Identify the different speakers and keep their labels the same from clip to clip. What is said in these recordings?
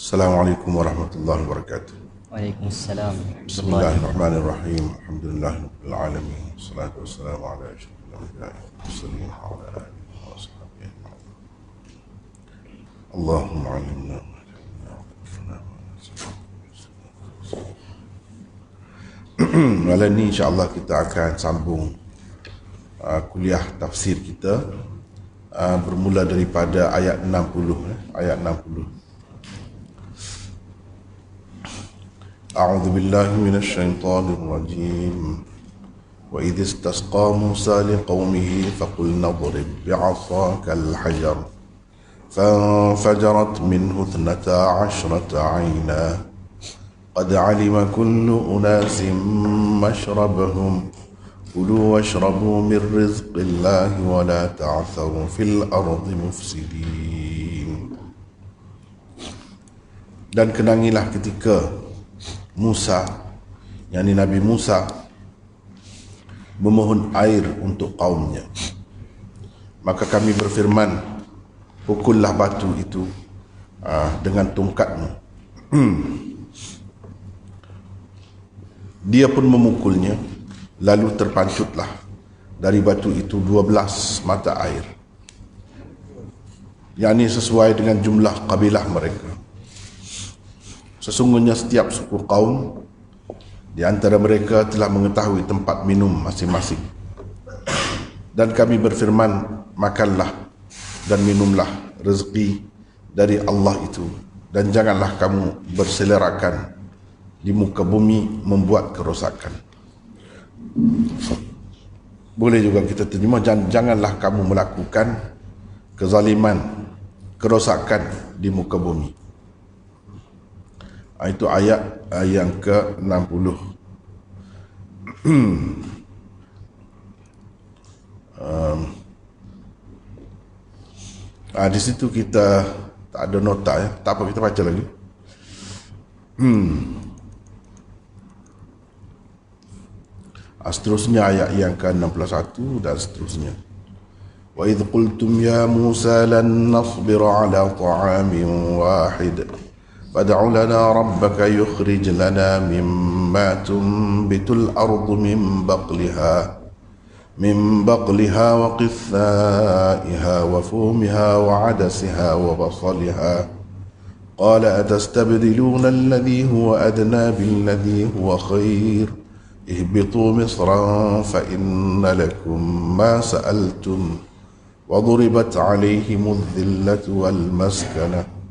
Speaker 1: Assalamualaikum warahmatullahi wabarakatuh.
Speaker 2: Waalaikumsalam warahmatullahi wabarakatuh.
Speaker 1: Bismillahirrahmanirrahim. Alhamdulillahirabbil alamin. Wassalatu wassalamu ala asyrafil anbiya'i wal mursalin wa ala alihi wa sahbihi ajma'in. Allahumma 'allimna ma jahilna wa 'allimna ma nas'aluka. Malam ni insya-Allah kita akan sambung kuliah tafsir kita bermula daripada ayat 60 ayat 60. أعوذ بالله من الشيطان الرجيم وإذ استسقى موسى لقومه فقلنا اضرب بعصاك الحجر فانفجرت منه 12 عينا قد علم كل أناس مشربهم كلوا واشربوا من رزق الله ولا تعثروا في الأرض مفسدين. Dan kenangilah ketika Musa, yakni Nabi Musa, memohon air untuk kaumnya. Maka kami berfirman, pukullah batu itu dengan tongkatmu. Dia pun memukulnya, lalu terpancutlah dari batu itu 12 mata air, yakni sesuai dengan jumlah kabilah mereka. Sesungguhnya setiap suku kaum di antara mereka telah mengetahui tempat minum masing-masing. Dan kami berfirman, makanlah dan minumlah rezeki dari Allah itu, dan janganlah kamu berselerakan di muka bumi membuat kerosakan. Boleh juga kita terjemah, janganlah kamu melakukan kezaliman, kerosakan di muka bumi. Itu ayat yang ke-60. Di situ kita tak ada nota ya. Tak apa, kita baca lagi. Seterusnya ayat yang ke-61 dan seterusnya. Wa idh qultum ya Musa lan nasbira ala ta'amin wahid فادع لنا ربك يخرج لنا مما تنبت الأرض من بقلها وقثائها وفومها وعدسها وبصلها قال أتستبدلون الذي هو أدنى بالذي هو خير اهبطوا مصرا فإن لكم ما سألتم وضربت عليهم الذلة والمسكنة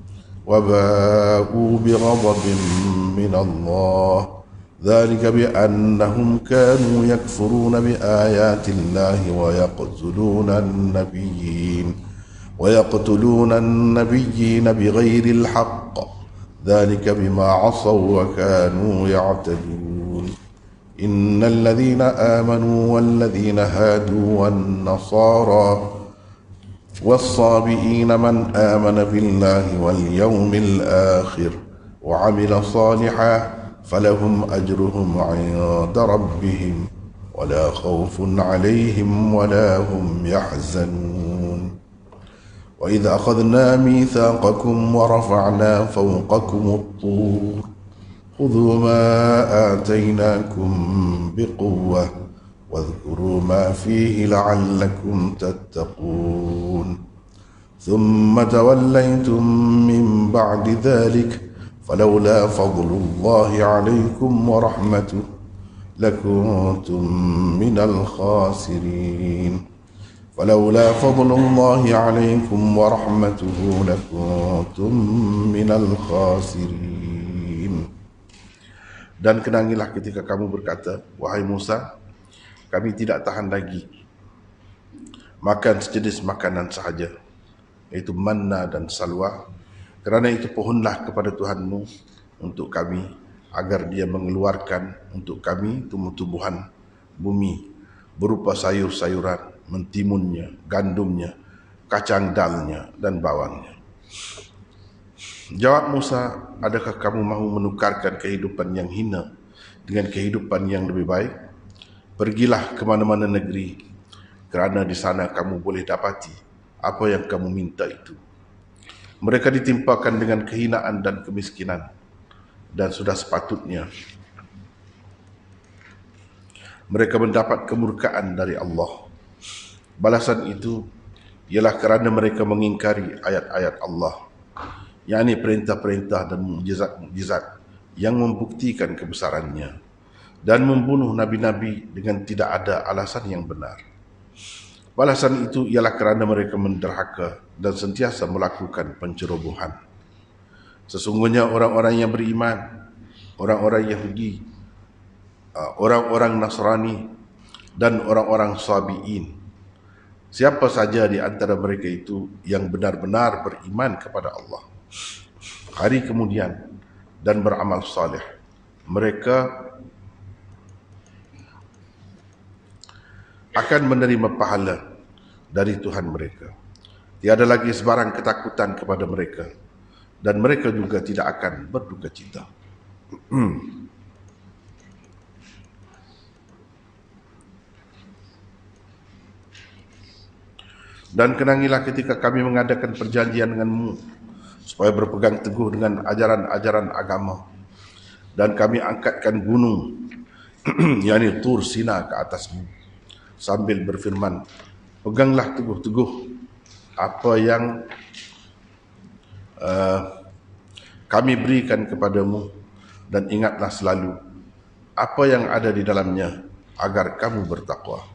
Speaker 1: وباءوا بغضب من الله ذلك بأنهم كانوا يكفرون بآيات الله ويقتلون النبيين بغير الحق ذلك بما عصوا وكانوا يعتدون إن الذين آمنوا والذين هادوا والنصارى والصابئين من آمن بالله واليوم الآخر وعمل صالحا فلهم أجرهم عند ربهم ولا خوف عليهم ولا هم يحزنون وإذ أخذنا ميثاقكم ورفعنا فوقكم الطور خذوا ما آتيناكم بقوة واذكروا ما فيه لعلكم تتقون ثم توليتم من بعد ذلك فلولا فضل الله عليكم ورحمته لكنتم من الخاسرين فلولا فضل الله عليكم ورحمته لكنتم من الخاسرين. Dan kenangilah ketika kamu berkata, wahai Musa, kami tidak tahan lagi makan sejenis makanan sahaja, iaitu manna dan salwa. Kerana itu pohonlah kepada Tuhanmu untuk kami, agar dia mengeluarkan untuk kami tumbuh-tumbuhan bumi berupa sayur-sayuran, mentimunnya, gandumnya, kacang dalnya, dan bawangnya. Jawab Musa, adakah kamu mahu menukarkan kehidupan yang hina dengan kehidupan yang lebih baik? Pergilah ke mana-mana negeri, kerana di sana kamu boleh dapati apa yang kamu minta itu. Mereka ditimpakan dengan kehinaan dan kemiskinan, dan sudah sepatutnya mereka mendapat kemurkaan dari Allah. Balasan itu ialah kerana mereka mengingkari ayat-ayat Allah, yakni perintah-perintah dan mukjizat-mukjizat yang membuktikan kebesarannya, dan membunuh nabi-nabi dengan tidak ada alasan yang benar. Balasan itu ialah kerana mereka menderhaka dan sentiasa melakukan pencerobohan. Sesungguhnya orang-orang yang beriman, orang-orang Yahudi, orang-orang Nasrani dan orang-orang Sabi'in, siapa saja di antara mereka itu yang benar-benar beriman kepada Allah hari kemudian dan beramal saleh, mereka akan menerima pahala dari Tuhan mereka. Tiada lagi sebarang ketakutan kepada mereka, dan mereka juga tidak akan berduka cita. Dan kenangilah ketika kami mengadakan perjanjian denganmu supaya berpegang teguh dengan ajaran-ajaran agama, dan kami angkatkan gunung yakni Tur Sina ke atasmu sambil berfirman, peganglah teguh-teguh apa yang kami berikan kepadamu, dan ingatlah selalu apa yang ada di dalamnya agar kamu bertakwa.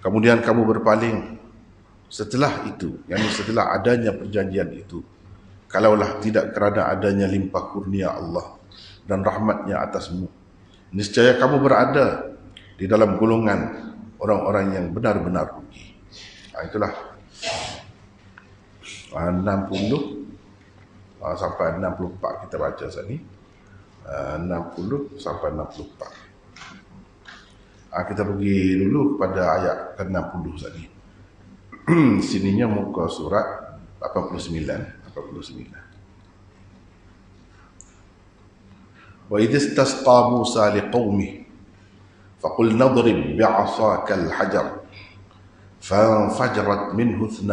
Speaker 1: Kemudian kamu berpaling setelah itu, yakni setelah adanya perjanjian itu, kalaulah tidak kerana adanya limpah kurnia Allah dan rahmatnya atasmu, niscaya kamu berada di dalam golongan orang-orang yang benar-benar rugi. Itulah 60 sampai 64 kita baca saat ini. 60 sampai 64. Kita pergi dulu kepada ayat ke-60 saat ini. Sininya muka surat 89. Wa idh istasqa Musa liqaumihi faqul nadrib bi'asaka al-hajar fanfajarat minhu 12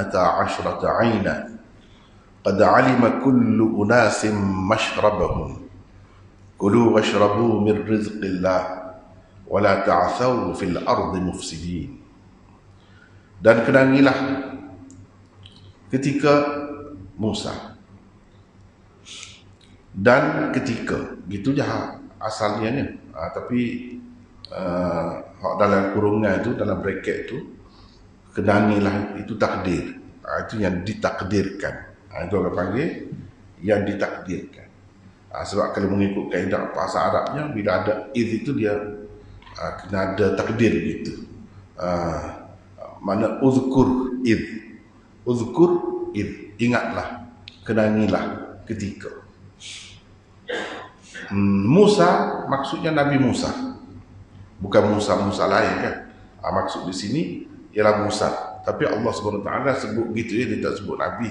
Speaker 1: 'ayna qad 'alima kullu unasin mashrabahum kulu washrabu min rizqillah wa la ta'thaw fil ardi mufsidin. Dan kenangilah ketika Musa, dan ketika, gitu je asalnya ni. Tapi dalam kurungan itu, dalam bracket tu, kenangilah itu takdir. Itu yang ditakdirkan. Itu orang panggil yang ditakdirkan. Sebab kalau mengikut kaedah bahasa Arabnya, bila ada id itu dia kena ada takdir gitu. Mana uzkur id, ingatlah, kenangilah ketika. Musa maksudnya Nabi Musa, bukan Musa lain kan. Maksud di sini ialah Musa, tapi Allah SWT sebut gitu ya, dia tak sebut Nabi.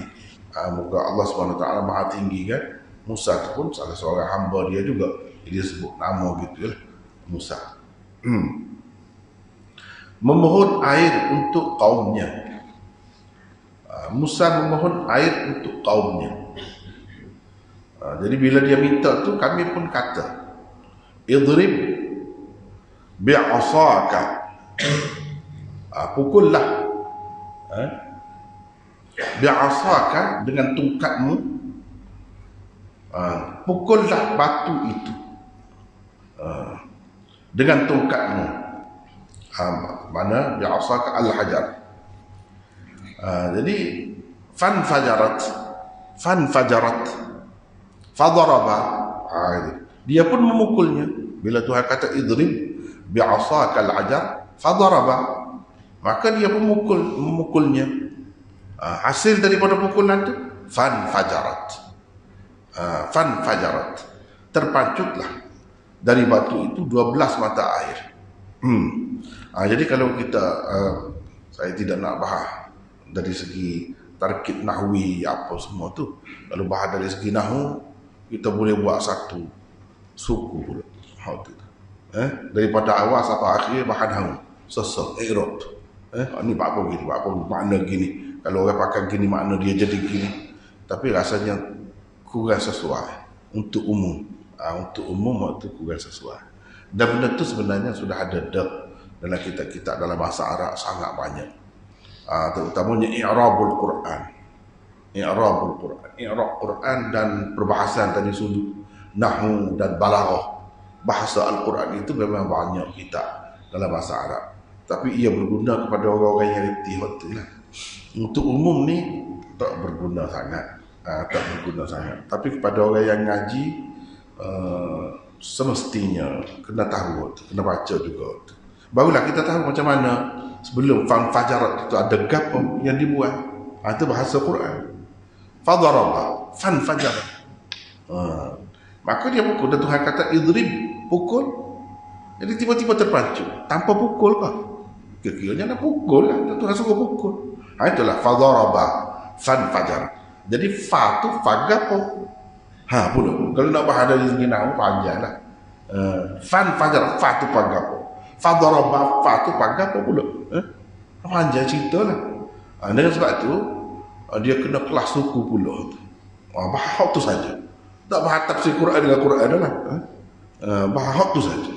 Speaker 1: Moga Allah SWT maha tinggi kan. Musa itu pun salah seorang hamba dia juga, dia sebut nama gitu ya, Musa. Memohon air untuk kaumnya. Musa memohon air untuk kaumnya. Jadi bila dia minta tu, kami pun kata, idrib bi'asaka, pukullah bi'asaka, dengan tongkatmu, pukullah batu itu dengan tongkatmu. Mana bi'asaka al-hajar. Jadi fanfajarat, fadaraba, dia pun memukulnya. Bila Tuhan kata idrib bi'asaka al-hajar fadaraba, maka dia pun memukulnya. Hasil daripada pukulan itu fanfajarat, terpancutlah dari batu itu 12 mata air. Jadi kalau kita saya tidak nak bahas dari segi tarkib nahwi apa semua tu. Kalau bahas dari segi nahwu, kita boleh buat satu suku pula. Daripada awal sampai akhir bahan nahwu, sesat, i'rab. Ni apa gini, makna gini. Kalau orang pakai gini, makna dia jadi gini. tapi rasanya kurang sesuai untuk umum. Untuk umum waktu kurang sesuai. Dan benda itu sebenarnya sudah ada dalam kitab-kitab dalam bahasa Arab sangat banyak. Terutamanya i'rabul Quran. I'rabul Quran. I'rab Quran dan perbahasan tadi sudut nahwu dan balaghah. Bahasa Al-Quran itu memang banyak kitab dalam bahasa Arab. Tapi ia berguna kepada orang-orang yang reti waktu lah. Untuk umum ni tak berguna sangat. Tak berguna sangat. Tapi kepada orang yang ngaji, semestinya kena tahu, kena baca juga. Barulah kita tahu macam mana sebelum fan fajarat itu ada gapo yang dibuat. Itu bahasa Quran. Fadaraba, fan fajarat. Maka dia pukul, dan Tuhan kata idrib, pukul. Jadi tiba-tiba terpacu tanpa pukul kah? Kira-kiranya nak pukul lah, dan Tuhan suruh pukul. Itulah fadaraba, fan fajarat. Jadi fa tu fagapo. Pula. Kalau nak bahas dari segi nahwu panjang lah. Fan fajar, fa tu pagapo. Fadaraba, fa tu pagapo pula. Panjang cerita lah. Dengan sebab tu dia kena kelas suku pula tu. Bahas tu saja. Tak bahas tafsir Quran dengan Quran lah. Bahas tu saja.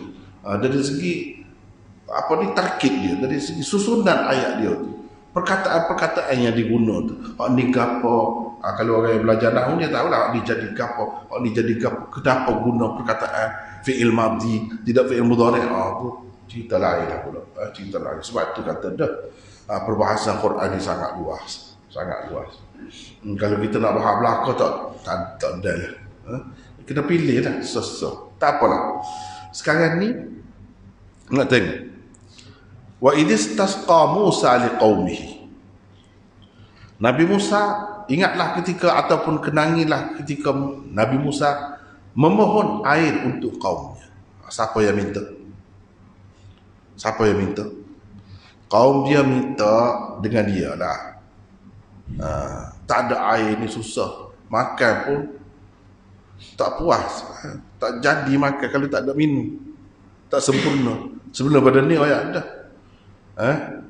Speaker 1: Dari segi apa ni tarkib dia, dari segi susunan ayat dia tu. Perkataan-perkataan yang diguna tu. Ni gapo. Kalau orang yang belajar nahwu dia tahulah ni jadi gapo, ni jadi gapo, kenapa guna perkataan fi'il madhi tidak fi'il mudhari'. Tu cerita lain lah pula. Cerita lain. Sebab tu kata dah perbahasan Quran ni sangat luas, sangat luas. Kalau kita nak bahas belaka tak ada lah. Kena pilih lah sesuatu. Tak apalah. Sekarang ni nak tengok. Wa idistasqa Musa liqaumihi. Nabi Musa, ingatlah ketika ataupun kenangilah ketika Nabi Musa memohon air untuk kaumnya. Siapa yang minta? Siapa yang minta? Kaum dia minta dengan dia lah. Tak ada air ni susah. Makan pun tak puas. Tak jadi makan kalau tak ada minum. Tak sempurna. Sebelum pada ni ayat dah.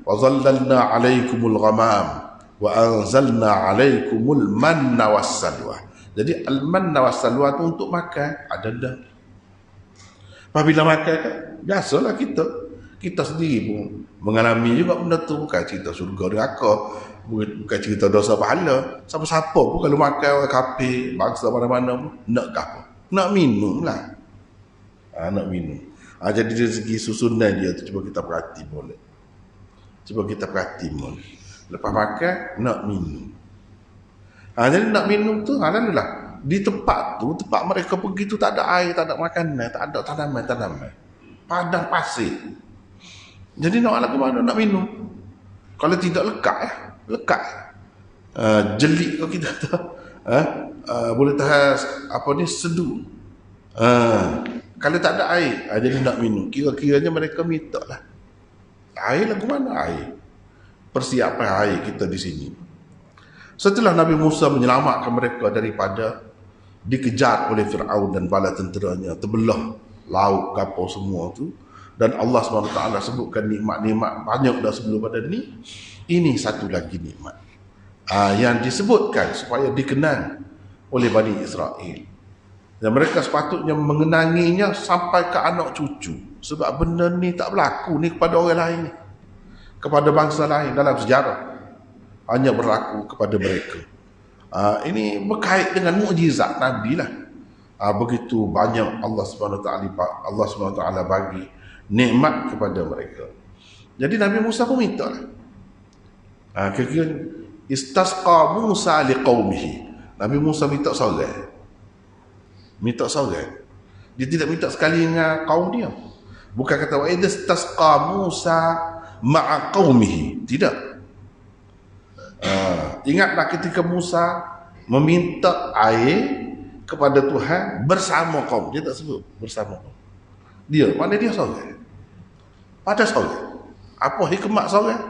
Speaker 1: Wa zallalna alaikumul ghamam wa anzalna alaikumul manna wassalwa. Jadi al-manna wassalwa tu untuk makan ada dah. Apabila makan kan biasalah kita sendiri pun mengalami juga benda tu. Bukan cerita surga neraka, bukan cerita dosa pahala. Siapa-siapa pun kalau makan orang kafir bangsa mana-mana pun nak apa? Nak minum lah. Nak minum. Jadi dari segi susunan dia tu cuba kita perhati boleh. Cuba kita perhati boleh. Lepas makan nak minum. Jadi nak minum tu alhamdulillah di tempat tu, tempat mereka pergi tu tak ada air, tak ada makanan, tak ada tanaman. Padang pasir. Jadi nak ala ke mana nak minum? Kalau tidak lekat. Jelik kalau kita tahu. Boleh tahan apa ni sedu. Kalau tak ada air, jadi nak minum. Kira-kiranya mereka minta lah. Air lah ke mana air? Persiapan air kita di sini. Setelah Nabi Musa menyelamatkan mereka daripada dikejar oleh Fir'aun dan bala tenteranya, terbelah laut kapal semua tu, dan Allah SWT sebutkan nikmat-nikmat banyak dah sebelum pada ni. Ini satu lagi nikmat yang disebutkan supaya dikenang oleh Bani Israel, dan mereka sepatutnya mengenanginya sampai ke anak cucu. Sebab benda ni tak berlaku ni kepada orang lain, kepada bangsa lain dalam sejarah. Hanya berlaku kepada mereka. Ini berkait dengan mukjizat Nabi lah. Begitu banyak Allah SWT bagi nikmat kepada mereka. Jadi Nabi Musa pun minta lah. Kira-kira istasqa Musa liqaumihi. Nabi Musa minta seorang. Dia tidak minta sekali dengan kaum dia. Bukan kata wa istasqa Musa ma'a qaumihi. Tidak. Ingatlah ketika Musa meminta air kepada Tuhan bersama kaum. Dia tak sebut bersama kaum. Dia, mana dia seorang? Pada seorang. Apa hikmat seorang?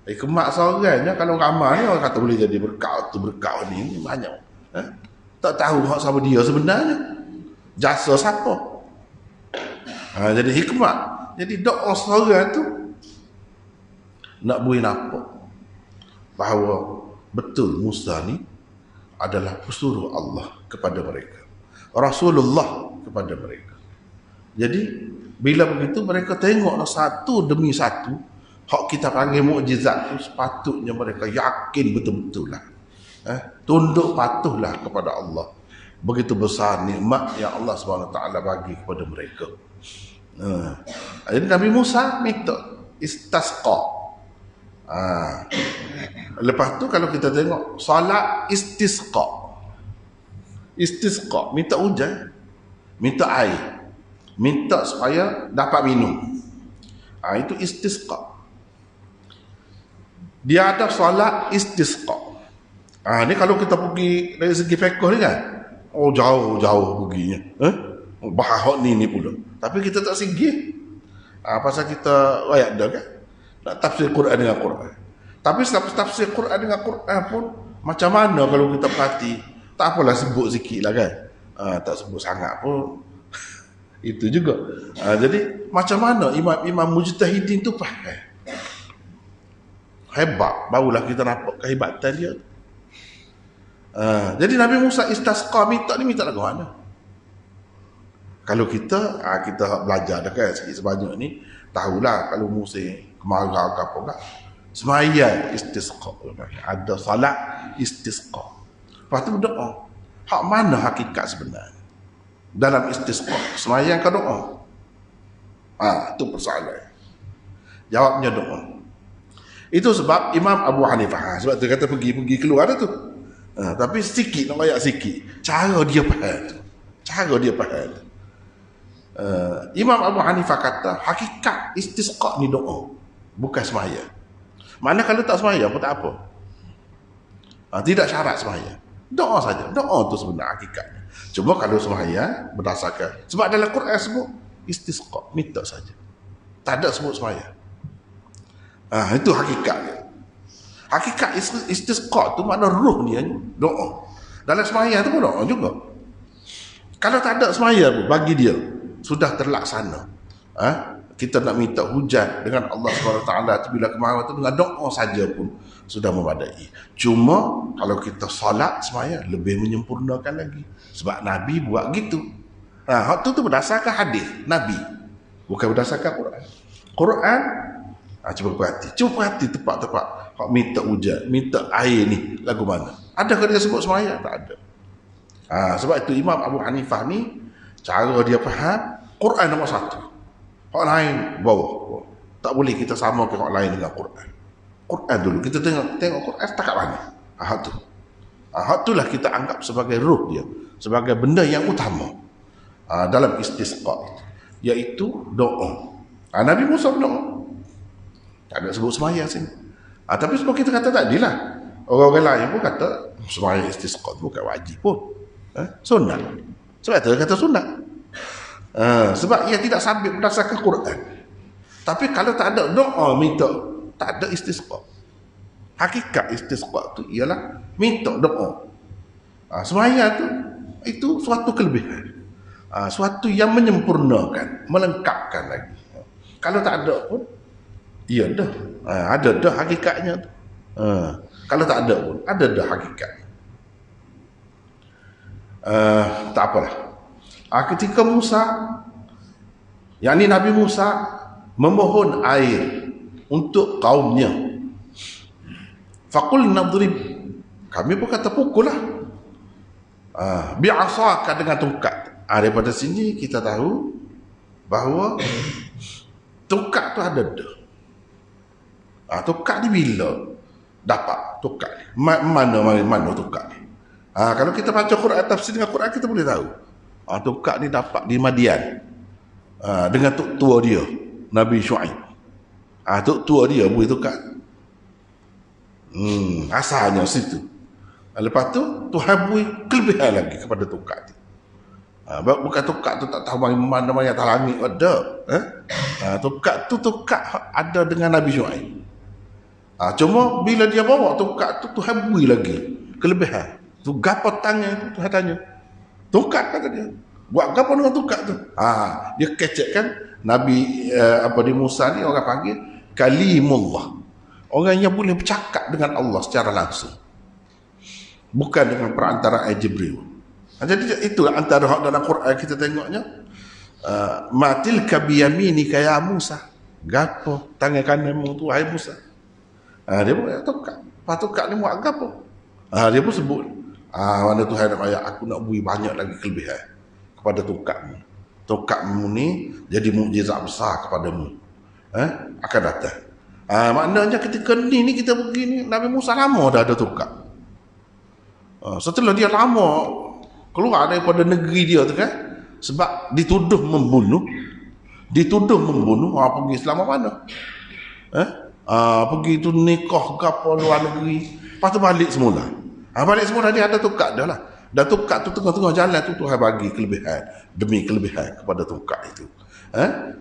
Speaker 1: Hikmat seorangnya kalau ramai ni orang kata boleh jadi berkat tu berkat ni banyak. Tak tahu hak sama dia sebenarnya. Jasa siapa? Jadi hikmat. Jadi doa seorang tu nak boleh nampak bahawa betul Musa ni adalah pesuruh Allah kepada mereka, Rasulullah kepada mereka. Jadi bila begitu mereka tengoklah satu demi satu hak kita panggil mukjizat tu, sepatutnya mereka yakin betul-betul lah, tunduk patuhlah kepada Allah. Begitu besar nikmat yang Allah SWT bagi kepada mereka. Jadi Nabi Musa minta istisqa. Lepas tu kalau kita tengok solat istisqa, minta hujan, minta air, minta supaya dapat minum, itu istisqa. Dia ada solat istisqa. Ni kalau kita pergi dari segi fiqh ni kan, jauh perginya, bahas ni pula. Tapi kita tak singgih, pasal kita ayat dah kan, nak tafsir Quran dengan Quran. Tapi selepas tafsir Quran dengan Quran pun macam mana kalau kita perhati, tak apalah sebut sikit lah kan, tak sebut sangat pun itu juga. Jadi macam mana imam mujtahidin tu faham, hebat, barulah kita nampak kehebatan dia. Jadi Nabi Musa istisqa minta lagu mana? Kalau kita belajar dah kan sikit sebanyak ni, tahulah kalau musim kemarau ke apa kan, sembahyang istisqa, ada salat istisqa. Lepas tu berdoa. Hak mana hakikat sebenarnya dalam istisqa? Sembahyang ke doa? Itu persoalan. Jawabnya doa. Itu sebab Imam Abu Hanifah, sebab tu kata pergi keluar dah tu. Tapi sikit nak ayat sikit, cara dia faham tu. Imam Abu Hanifah kata hakikat istisqa ni doa, bukan sembahyang. Mana kalau tak sembahyang pun tak apa, tidak syarat sembahyang, doa saja. Doa tu sebenarnya hakikatnya. Cuma kalau sembahyang berdasarkan, sebab dalam Quran sebut istisqa, minta saja, tak ada sebut sembahyang. Itu hakikatnya. Hakikat istisqa tu makna ruh dia doa. Dalam sembahyang tu pun doa juga. Kalau tak ada sembahyang pun bagi dia sudah terlaksana. Kita nak minta hujan dengan Allah SWT bila kemarau tu dengan doa saja pun sudah memadai. Cuma kalau kita solat sembahyang lebih menyempurnakan lagi, sebab Nabi buat gitu. Hak tu berdasarkan hadis Nabi, bukan berdasarkan Quran. Cuba perhati tepat-tepat hak minta hujan, minta air ni lagu mana? Adakah dia sebut sembahyang? Tak ada. Sebab itu Imam Abu Hanifah ni cara dia faham Quran nombor satu, hak lain bawah. Tak boleh kita samakan hak lain dengan Quran. Quran dulu kita tengok Quran setakat mana. Hak itulah kita anggap sebagai ruh dia, sebagai benda yang utama dalam istisqa itu, iaitu doa. Nabi Musa doa, tak ada sebut sembahyang sini. Tapi sebab kita kata tadi lah, orang-orang lain pun kata sembahyang istisqa bukan wajib pun, sunat. Sebab itu kata sunat. Sebab ia tidak sabit berdasarkan Quran. Tapi kalau tak ada doa minta, tak ada istisqa. Hakikat istisqa tu ialah minta doa. Sembahyang tu itu suatu kelebihan, suatu yang menyempurnakan, melengkapkan lagi. Kalau tak ada pun, ia dah ada dah hakikatnya tu. Kalau tak ada pun ada dah hakikatnya. Tak apalah. Ketika Musa, yakni Nabi Musa memohon air untuk kaumnya, faqul nadrib, kami pun kata pukullah, bi'asaka, dengan tongkat. Daripada sini kita tahu bahawa tongkat tu ada dah. Tongkat ni bila dapat tongkat ni? Mana tongkat ni? Kalau kita baca Quran, tafsir dengan Quran, kita boleh tahu tongkat ni dapat di Madian, dengan tok tua dia Nabi Syuaib. Tok tua dia boleh tongkat, asalnya situ. Lepas tu Tuhan beri kelebihan lagi kepada tongkat ni. Bukan tongkat tu tak tahu mana atas langit ada. Tongkat tu tongkat ada dengan Nabi Syuaib. Cuma bila dia bawa tongkat tu, Tuhan beri lagi kelebihan. Tu gapo tangan tu, Tuhan tanya, tongkat kata dia, buat gapo dengan tongkat tu? Dia kecekkan Nabi di Musa ni orang panggil kalimullah, orang yang boleh bercakap dengan Allah secara langsung. bukan dengan perantaraan Jibril. Jadi itu antara hak dalam Quran kita tengoknya, matil kabiyaminika ya Musa, gapo tangan kananmu tu hai Musa. Dia pun tukar, patukar ni buat gapo? Dia pun sebut, mana Tuhan nak ayat aku nak beri banyak lagi kelebihan kepada tukakmu. Tukakmu ni jadi mukjizat besar kepadamu. Akan datang. Maknanya ketika ni kita begini, Nabi Musa lama dah ada tukar. Setelah dia lama keluar daripada negeri dia tu kan, sebab dituduh membunuh, pergi selama mana? Pergi tu nikah ke apa luar negeri, lepas tu balik semula. Balik semula dia ada tukar dah lah. Dan tukar tu tengah-tengah jalan tu Tuhan bagi kelebihan demi kelebihan kepada tukar itu.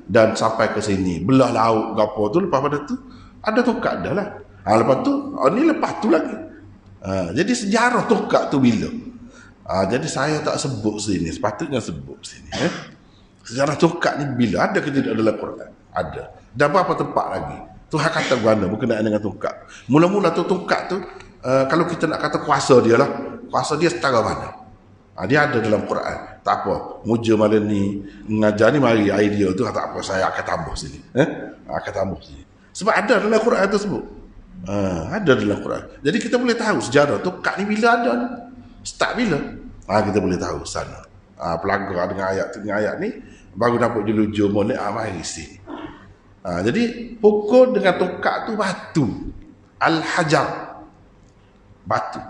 Speaker 1: Dan sampai ke sini belah laut ke apa tu, lepas pada tu ada tukar dah lah. Lepas tu ni lepas tu lagi. Jadi sejarah tukar tu bila? Jadi saya tak sebut sini, sepatutnya sebut sini. Sejarah tukar ni bila? Ada ke tidak dalam Quran? Ada. Dan berapa tempat lagi? Tuhan kata mana berkenaan dengan tukar. Mula-mula tu tukar tu, kalau kita nak kata kuasa dia lah, kuasa dia setara mana? Dia ada dalam Quran. Tak apa, muja malam ni mengajar ni, mari idea tu tak apa, saya akan tambah sini. Akan tambah sini. Sebab ada dalam Quran tersebut. Ada dalam Quran. Jadi kita boleh tahu sejarah tukar ni bila ada ni. Start bila? Kita boleh tahu sana. Pelagar dengan ayat ni baru dapat julujur molek mari sini. Jadi pukul dengan tukar tu batu. Al-hajar. Batu.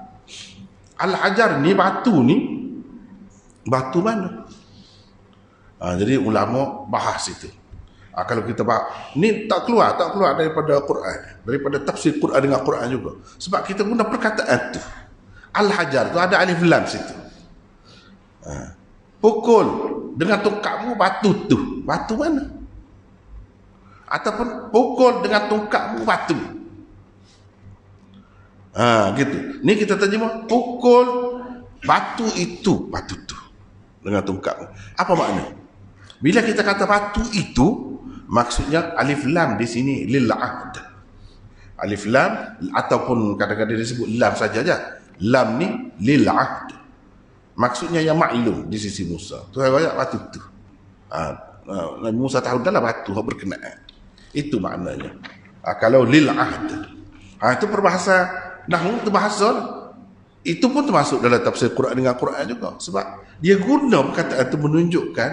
Speaker 1: Al-hajar ni batu mana? Jadi ulama bahas itu. Kalau kita bahas ni tak keluar daripada Quran, daripada tafsir Quran dengan Quran juga. Sebab kita guna perkataan tu. Al-hajar tu ada alif lam situ. Pukul dengan tongkatmu batu tu. Batu mana? Ataupun pukul dengan tongkatmu batu. Gitu. Ni kita terjemah pukul batu itu, batu tu dengan tongkatmu. Apa makna? Bila kita kata batu itu, maksudnya alif lam di sini lil ahd. Alif lam ataupun kadang-kadang disebut lam saja. Lam ni lil ahd. Maksudnya yang maklum di sisi Musa. Tuhan ayat batu tu. Nabi Musa tahu dah lah batu yang berkenaan. Itu maknanya. Kalau lil ahd. Itu peribahasa nahwu, itu bahasa. Itu pun termasuk dalam tafsir Quran dengan Quran juga. Sebab dia guna perkataan itu menunjukkan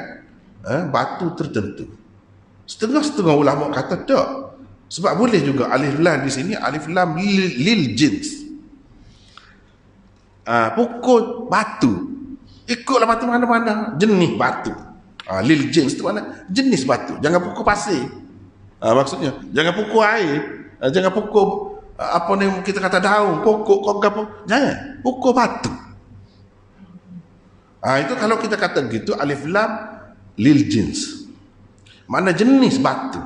Speaker 1: batu tertentu. Setengah-setengah ulama kata tak. Sebab boleh juga alif lam di sini, alif lam lil jins. Pukul batu. Ikutlah batu mana-mana. Jenis batu. Lil jins itu mana? Jenis batu. Jangan pukul pasir. Maksudnya, jangan pukul air. Jangan pukul apa ni kita kata daun, pokok, kok apa. Jangan. Pukul batu. Itu kalau kita kata gitu, alif lam lil jins. Mana jenis batu.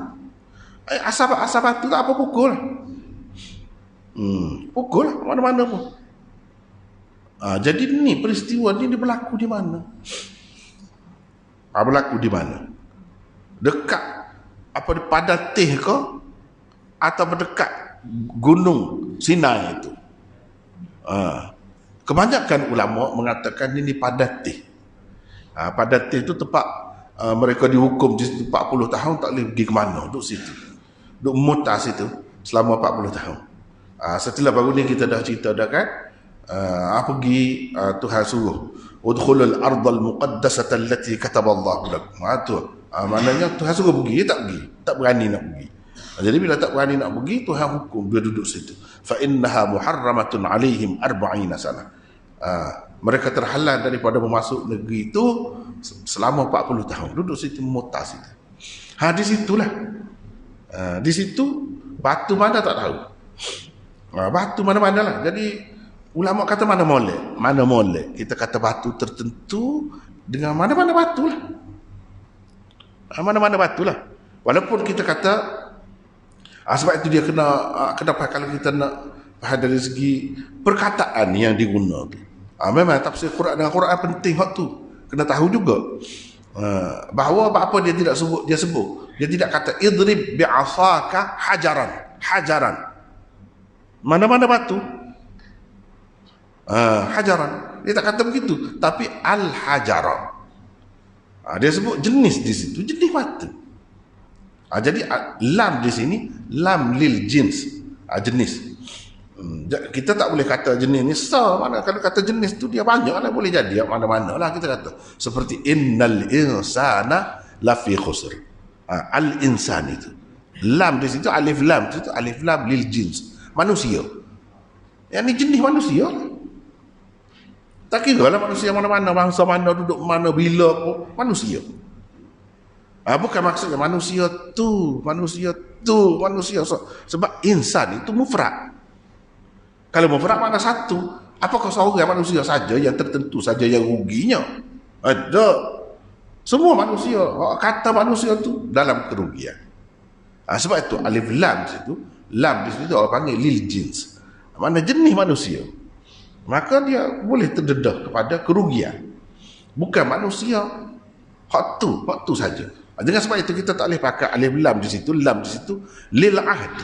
Speaker 1: Asal batu tak apa pukul. Pukul mana-mana pun. Jadi ni peristiwa ni dia berlaku di mana? Berlaku di mana? Dekat apa di Padatih ke? Atau berdekat Gunung Sinai itu? Kebanyakan ulama mengatakan ini Padatih. Padatih itu tempat mereka dihukum di situ 40 tahun tak boleh pergi ke mana, duduk situ. Duduk mutas situ selama 40 tahun. Setelah baru ni kita dah cerita dah kan? Pergi Tuhan suruh udkhulul ardal muqaddasata allati kataballahu lakum. Maknanya Tuhan suruh pergi, dia tak berani nak pergi. Jadi bila tak berani nak pergi, Tuhan hukum dia duduk situ. Fa innaha muharramatun alaihim 40 sana. Mereka terhalang daripada memasuk negeri itu selama 40 tahun. Duduk situ mutas situ. Di situlah. Di situ batu mana tak tahu. Batu mana-mana lah. Jadi ulama kata mana molek. Kita kata batu tertentu dengan mana-mana batu lah. Mana-mana batu lah. Walaupun kita kata sebab itu dia kenapa kalau kita nak faham dari segi perkataan yang digunakan. Memang tafsir Quran dengan Quran penting hak tu. Kena tahu juga. Bahawa apa dia tidak sebut, dia tidak kata idrib bi'asaka hajaran. Mana-mana batu. Hajaran. Dia tak kata begitu, tapi al-hajara. Dia sebut jenis di situ, jenis batu. Jadi lam di sini lam lil jins, jenis. Kita tak boleh kata jenis ni mana kalau kata jenis tu dia banyak lah, boleh jadi mana-mana lah kita kata. Seperti innal insana lafi khusr. Al insan itu. Lam di situ alif lam itu alif lam lil jins. Manusia. Yang ni jenis manusia. Tak kira lah manusia mana-mana, bangsa mana, duduk mana, bila pun, manusia. Bukan maksudnya manusia tu. Sebab insan itu mufrad. Kalau mufrad mana satu? Apakah seorang manusia saja yang tertentu saja yang ruginya? Ada. Semua manusia. Kata manusia tu dalam kerugian. Sebab itu alif lam di situ, lam di situ orang panggil lil jins. Mana jenis manusia. Maka dia boleh terdedah kepada kerugian. Bukan manusia. Hak tu saja. Dengan sebab itu kita tak boleh pakai alif lam di situ, lil ahd.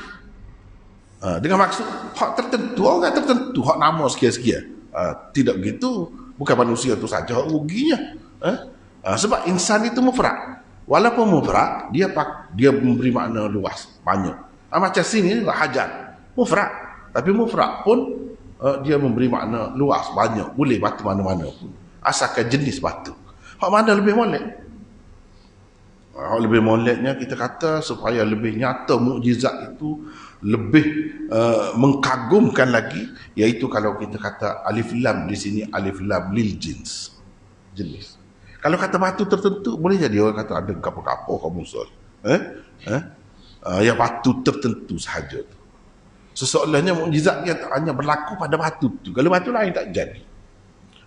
Speaker 1: Dengan maksud hak tertentu, orang tertentu, hak nama sekian-sekian. Tidak begitu. Bukan manusia tu saja hak ruginya. Sebab insan itu mufrad. Walaupun mufrad, dia memberi makna luas, banyak. Macam sini hajar, mufrad. Tapi mufrad pun dia memberi makna luas, banyak. Boleh batu mana-mana pun. Asalkan jenis batu. Hak mana lebih molek? Hak lebih moleknya kita kata supaya lebih nyata mukjizat itu, lebih mengkagumkan lagi, iaitu kalau kita kata alif lam di sini alif lam lil jins. Jenis. Kalau kata batu tertentu, boleh jadi orang kata ada kapal-kapal kamu sol. Ya batu tertentu sahaja tu. Seseolahnya mukjizat dia hanya berlaku pada batu tu. Kalau batu lain tak jadi.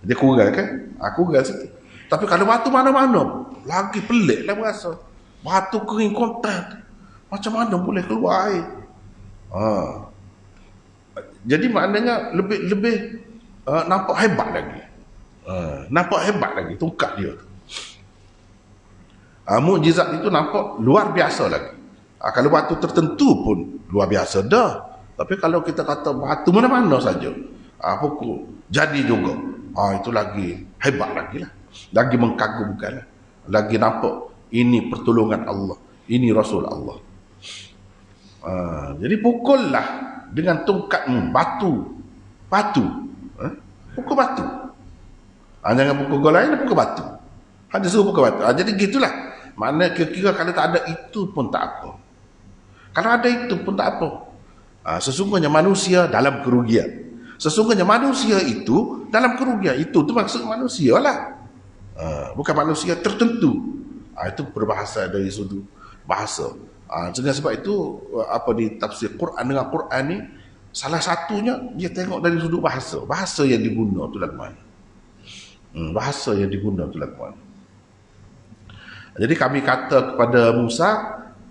Speaker 1: Dia kurang kan? Aku kurang situ. Tapi kalau batu mana-mana, lagi pelik lah berasa. Batu kering kontak. Macam mana boleh keluar air? Jadi maknanya lebih nampak hebat lagi. Nampak hebat lagi tungkat dia tu. Mukjizat itu nampak luar biasa lagi. Kalau batu tertentu pun luar biasa dah. Tapi kalau kita kata batu mana-mana saja, pokok jadi juga. Itu lagi hebat lagi lah. Lagi mengkagumkan lah. Lagi nampak ini pertolongan Allah. Ini Rasul Allah. Jadi pukullah dengan tongkatmu batu. Pukul batu. Jangan pukul gol lain, pukul batu. Dia suruh pukul batu. Jadi gitulah. Maknanya kira-kira kalau tak ada itu pun tak apa. Kalau ada itu pun tak apa. Sesungguhnya manusia dalam kerugian. Sesungguhnya manusia itu dalam kerugian. Itu maksud manusia lah. Bukan manusia tertentu. Itu berbahasa dari sudut bahasa. Dengan sebab itu di tafsir Quran dengan Quran ni, salah satunya dia tengok dari sudut bahasa. Bahasa yang diguna tu lagu mana. Bahasa yang diguna tu lagu mana. Jadi kami kata kepada Musa,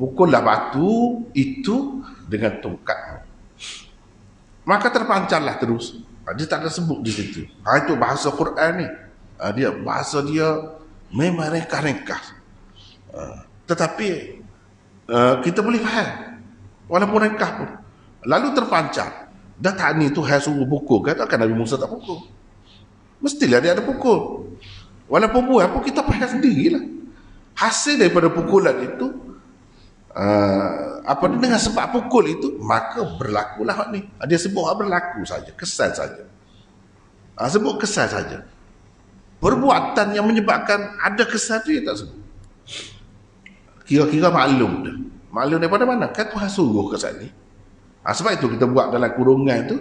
Speaker 1: pukullah batu itu dengan tongkat. Maka terpancarlah terus. Dia tak ada sebut di situ. Itu bahasa Quran ni. Bahasa dia memang ringkas-ringkas. Tetapi kita boleh faham. Walaupun ringkas pun. Lalu terpancar. Dah tak ni tu hai suruh pukul. Katakan Nabi Musa tak pukul. Mestilah dia ada pukul. Walaupun buat pun kita faham sendirilah. Hasil daripada pukulan itu, dengan sebab pukul itu, maka berlakulah hak ni. Dia sebut hak berlaku saja, kesan saja. Sebut kesan saja. Perbuatan yang menyebabkan ada kesan tu dia tak sebut. Kira-kira maklum dah. Maklum daripada mana? Kan Tuhan suruh kesan ni. Sebab itu kita buat dalam kurungan tu.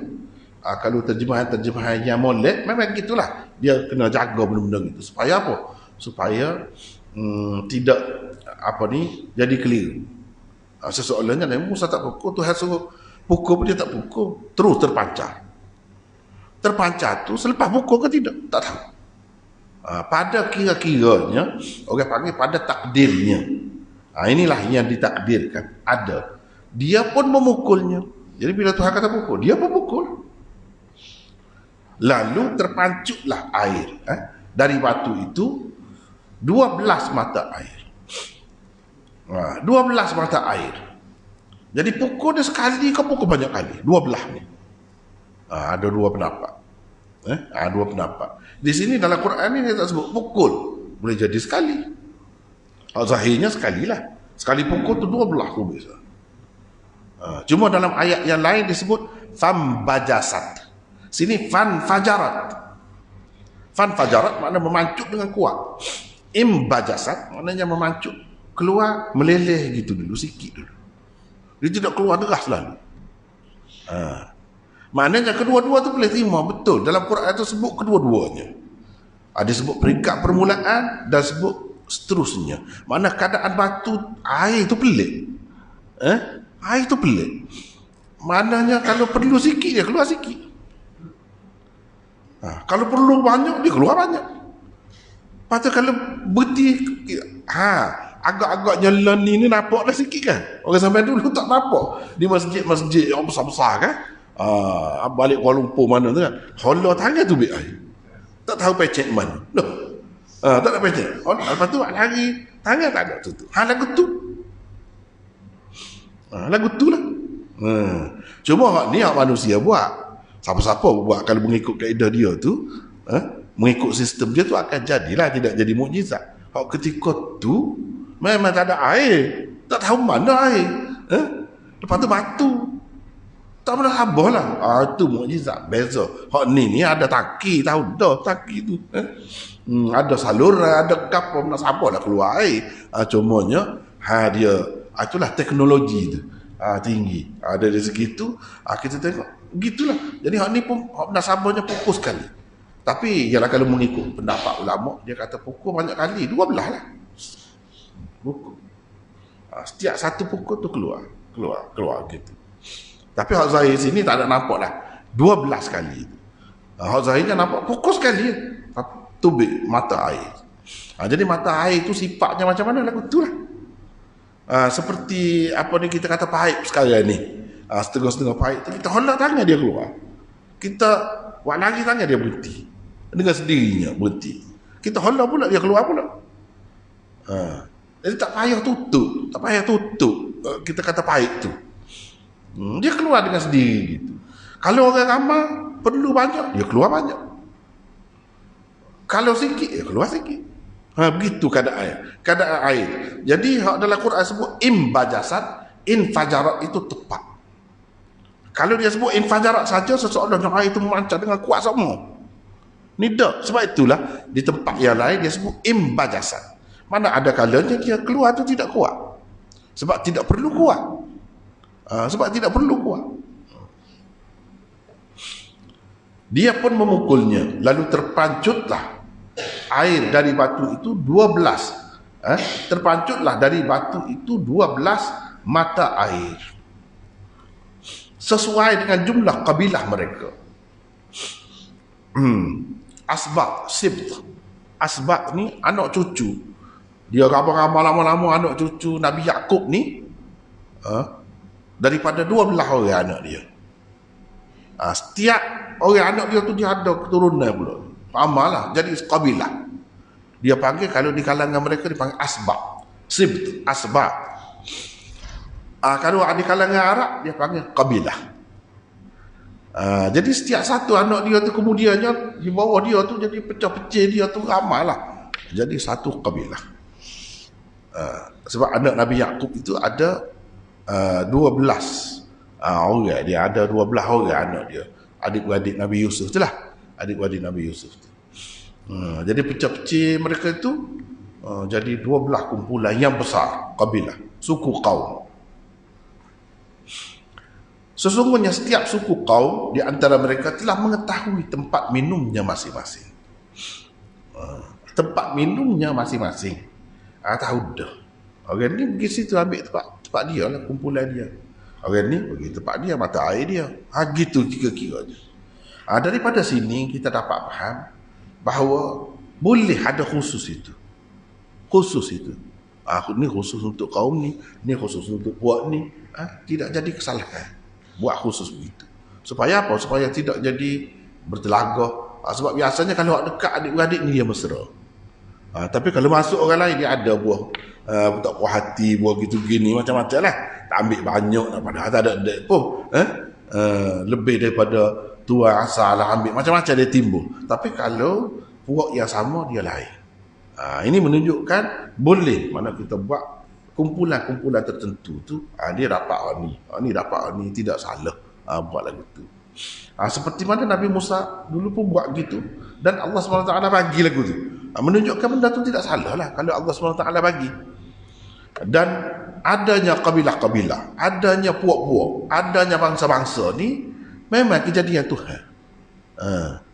Speaker 1: Kalau terjemahan yang molek, memang gitulah. Dia kena jaga benda-benda gitu. Supaya apa? Supaya tidak jadi keliru. Seseolahnya Nabi Musa tak pukul, Tuhan suruh pukul pun dia tak pukul, terus terpancar tu selepas pukul ke tidak, tak tahu. Pada kira-kiranya orang panggil pada takdirnya. Inilah yang ditakdirkan ada. Dia pun memukulnya. Jadi bila Tuhan kata pukul, dia pun pukul. Lalu terpancuklah air dari batu itu 12 mata air. 12 mata air. Jadi pukul dia sekali ke pukul banyak kali? 12 ni. Ada dua pendapat. Dua pendapat. Di sini dalam Quran ini dia tak sebut pukul. Boleh jadi sekali. Zahirnya sekali lah. Sekali pukul tu 12 tu biasa. Cuma dalam ayat yang lain disebut fambajasat. Sini fanfajarat. Fanfajarat makna memancut dengan kuat. Imbajasat maknanya memancut keluar meleleh gitu dulu, sikit dulu. Dia tidak keluar deras lalu. Maknanya kedua-dua tu boleh terima, betul. Dalam Quran itu sebut kedua-duanya. Ada sebut peringkat permulaan dan sebut seterusnya. Mana keadaan batu air itu pelik. Air itu pelik. Maknanya kalau perlu sikit dia keluar sikit. Kalau perlu banyak dia keluar banyak. Lepas tu kalau berhenti agak-agak jalan ni nampak dah sikit kan. Orang sampai dulu tak nampak. Di masjid-masjid yang besar-besar kan. Balik Kuala Lumpur mana tu kan. Hola tangan tu biar air. Tak tahu pecek mana. Tak ada pecek. Lepas tu lari tangan tak ada tutup. Lagu tu. Lagu tu lah. Cuma ni manusia buat. Siapa-siapa buat kalau mengikut kaedah dia tu, mengikut sistem dia tu akan jadilah, tidak jadi mukjizat. Ketika tu memang tak ada air, tak tahu mana air. Lepas tu batu. Tak pernah habis lah. Itu mukjizat. Beza. Ni ada taki, tahu dah taki tu. Ada saluran, ada kap, nak siapa dah keluar air. Cumanya dia itulah teknologi tu. Tinggi. Ada dari segitu, kita tengok gitulah. Jadi hak ni pun nasabahnya pukul sekali. Tapi ialah kalau mengikut pendapat ulama, dia kata pukul banyak kali, 12 lah. Pukul. Setiap satu pukul tu keluar gitu. Tapi hak zahir sini tak ada nampak lah 12 kali. Hak zahirnya nampak pukul sekali. Tubik mata air. Jadi mata air tu sifatnya macam mana lagu tu lah. Seperti apa ni kita kata paip sekarang ni. Setengah-setengah paip tu kita hondak tangan dia keluar. Kita buat lagi tangan dia berhenti. Dengan sendirinya berhenti. Kita hondak pula dia keluar pula. Jadi tak payah tutup. Kita kata paip tu. Dia keluar dengan sendiri gitu. Kalau orang ramai perlu banyak, dia keluar banyak. Kalau sikit, dia keluar sikit. Begitu keadaan air. Jadi dalam Quran sebut imbajasat, infajarat itu tepat. Kalau dia sebut infajarat saja, seseorang yang air itu memancar dengan kuat semua. Ni tak. Sebab itulah di tempat yang lain dia sebut imbajasat. Mana ada kalanya dia keluar tu tidak kuat. Sebab tidak perlu kuat. Dia pun memukulnya, lalu terpancutlah air dari batu itu 12. Terpancutlah dari batu itu 12 mata air. Sesuai dengan jumlah kabilah mereka. Asbaq, Sibt. Asbaq ni anak cucu. Dia ramai-ramai lama-lama anak cucu Nabi Yaqub ni. Daripada 12 orang anak dia. Setiap orang anak dia tu dia ada keturunan pula. Amalah jadi kabilah. Dia panggil, kalau di kalangan mereka dipanggil Asbaq. Sibt, Asbaq. Kalau di kalangan Arab dia panggil kabilah. Jadi setiap satu anak dia tu kemudiannya di bawah dia tu jadi pecah-pecah dia tu amalah. Jadi satu kabilah. Sebab anak Nabi Yaqub itu ada 12 orang. Dia ada 12 orang anak dia. Adik-beradik Nabi Yusuf tu lah. Adik-beradik Nabi Yusuf tu. Jadi pecah-pecah mereka itu jadi 12 kumpulan yang besar, kabilah, suku kaum. Sesungguhnya setiap suku kaum di antara mereka telah mengetahui tempat minumnya masing-masing. Tempat minumnya masing-masing. Tahu dah. Orang ni pergi situ ambil tempat dia lah, kumpulan dia. Orang ni pergi tempat dia, mata air dia. Gitu kira-kiranya. Daripada sini kita dapat faham bahawa boleh ada khusus itu. Khusus itu. Ni khusus untuk kaum ni khusus untuk buat ni. Tidak jadi kesalahan. Buat khusus begitu. Supaya apa? Supaya tidak jadi bertelagah. Sebab biasanya kalau dekat adik-beradik ni dia mesra. Tapi kalau masuk orang lain dia ada buah tak puas hati, buah gitu gini macam-macam lah. Tak ambil banyak, padahal tak ada pun lebih daripada Tuan asal lah ambil, macam-macam dia timbul. Tapi kalau puak yang sama dia lain. Ini menunjukkan boleh mana kita buat kumpulan-kumpulan tertentu tu, dia dapat ni dapat ni, tidak salah buat lagu tu. Seperti mana Nabi Musa dulu pun buat gitu, dan Allah SWT bagi lagu tu. Menunjukkan benda tu tidak salah lah kalau Allah SWT bagi. Dan adanya kabilah-kabilah, adanya puak-puak, adanya bangsa-bangsa ni memang kejadian Tuhan.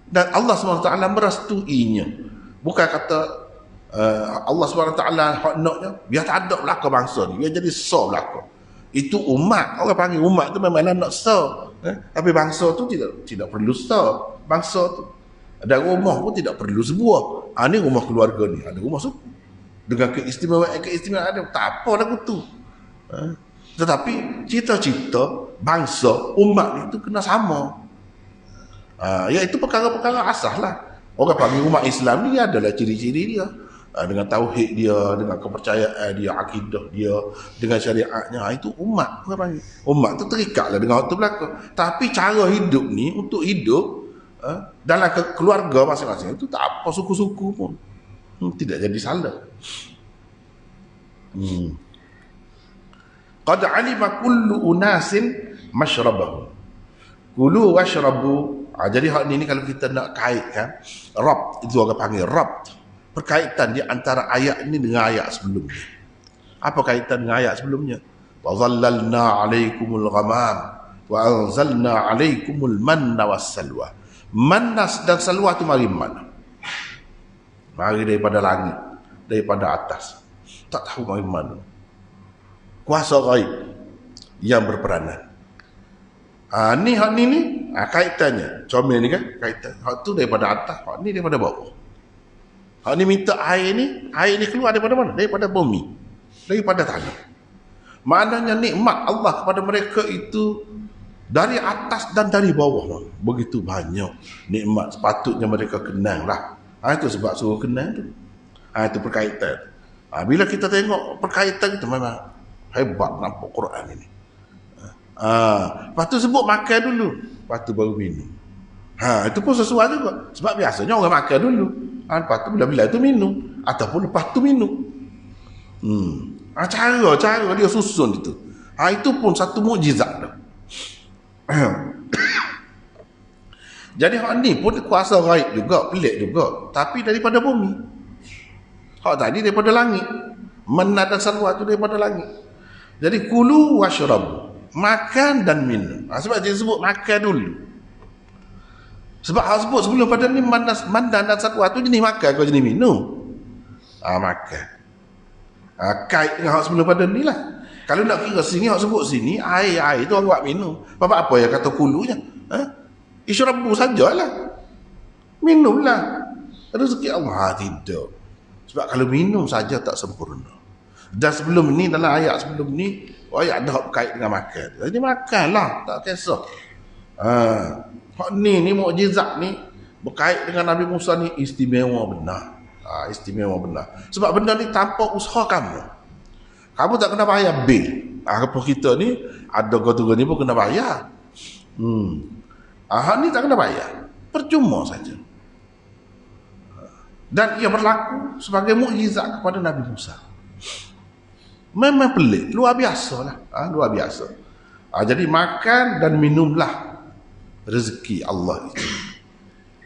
Speaker 1: Dan Allah SWT merestuinya. Bukan kata Allah SWT hak naknya biar tak ada belaka bangsa ni, biar jadi sah belaka. Itu umat, orang panggil umat tu memanglah nak sah. Tapi bangsa tu tidak perlu sah. Bangsa tu dan rumah pun tidak perlu sebuah. Ni rumah keluarga ni, ada rumah suku dengan keistimewaan ada, tak apa lagu tu. Tetapi cita-cita bangsa umat itu kena sama. Iaitu perkara-perkara asas lah. Orang panggil umat Islam ni adalah ciri-ciri dia, dengan tauhid dia, dengan kepercayaan dia, akidah dia, dengan syariatnya. Itu umat. Orang panggil umat tu terikatlah dengan waktu belaka. Tapi cara hidup ni, untuk hidup dalam keluarga masing-masing itu tak apa suku-suku pun tidak jadi salah. Qad alima kullu unasin mashrabahum kulu washrabu. Jadi hak ni kalau kita nak kaitkan rabt, itu orang panggil rabt, perkaitan di antara ayat ini dengan ayat sebelumnya. Apa kaitan dengan ayat sebelumnya? Wa dhallalna 'alaikumul ghamam wa anzalna 'alaikumul manna wassalwa. Mannas dan salwa itu mari mana? Mari daripada langit, daripada atas. Tak tahu mari mana. Kuasa gaib yang berperanan. Ni hak ni kaitannya. Comel ni kan kaitan. Hak tu daripada atas, hak ni daripada bawah. Hak ni minta air ni keluar daripada mana? Daripada bumi, daripada tanah. Maknanya nikmat Allah kepada mereka itu dari atas dan dari bawah. Begitu banyak nikmat, sepatutnya mereka kenang lah. Itu sebab suruh kenang tu. Itu perkaitan. Bila kita tengok perkaitan itu memang hebat nampak Quran ini. Lepas tu sebut makan dulu, lepas tu baru minum. Itu pun sesuai juga. Sebab biasanya orang makan dulu, lepas tu bila-bila tu minum, ataupun lepas tu minum. Cara dia susun itu. Itu pun satu mukjizat dah. Jadi hak ni pun kuasa gaib juga, pelik juga, tapi daripada bumi. Hak tadi daripada langit. Manna dan salwa tu daripada langit. Jadi kulu washrabu, makan dan minum. Sebab dia sebut makan dulu. Sebab hak sebut sebelum pada ni manna dan salwa tu jenis makan kau jenis minum. Makan. Kait dengan hak sebelum pada ni lah. Kalau nak kira sini, hak sebut sini, air tu orang buat minum. Apa yang kata kulunya? Isyrabu sajalah. Minumlah. Rezeki Allah tidak. Sebab kalau minum saja tak sempurna. Dan sebelum ni, dalam ayat sebelum ni, ayat ada hak berkait dengan makan. Jadi makanlah, tak kisah. Hak ni mukjizat ni berkait dengan Nabi Musa ni istimewa benar. Istimewa benar. Sebab benda ni tanpa usaha kamu. Kamu tak kena bayar bil. Apa kita ni ada gotu ni pun kena bayar. Hak ni tak kena bayar. Percuma saja. Dan ia berlaku sebagai mukjizat kepada Nabi Musa. Memang pelik, luar biasa lah. Luar biasa. Jadi makan dan minumlah rezeki Allah itu.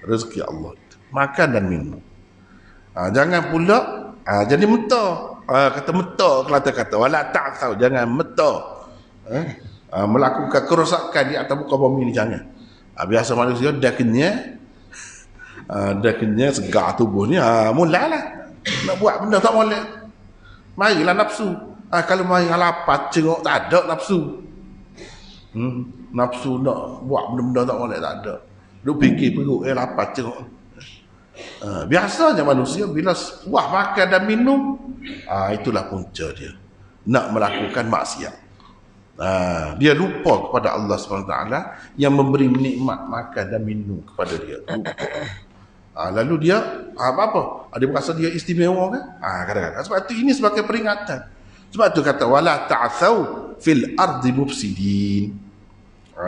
Speaker 1: Rezeki Allah itu. Makan dan minum. Jangan pula jadi mentah. Kata mentah, Kelantan kata wala ta'thaw, jangan mentah. Melakukan kerosakan di atas muka bumi ni jangan. Biasa manusia dah kenyang, segar tubuh ni, mulalah nak buat benda tak boleh. Marilah nafsu. Kalau mari lapar cengok tak ada nafsu. Nafsu nak buat benda-benda tak boleh, tak ada. Duk fikir perut lapar cengok. Biasanya manusia bila puas makan dan minum, itulah punca dia nak melakukan maksiat. Dia lupa kepada Allah SWT yang memberi nikmat makan dan minum kepada dia. Lalu dia apa? Dia merasa dia istimewa kan? Kadang-kadang. Sebab itu ini sebagai peringatan. Sebab itu kata wala ta'thaw fil ardi mufsidin.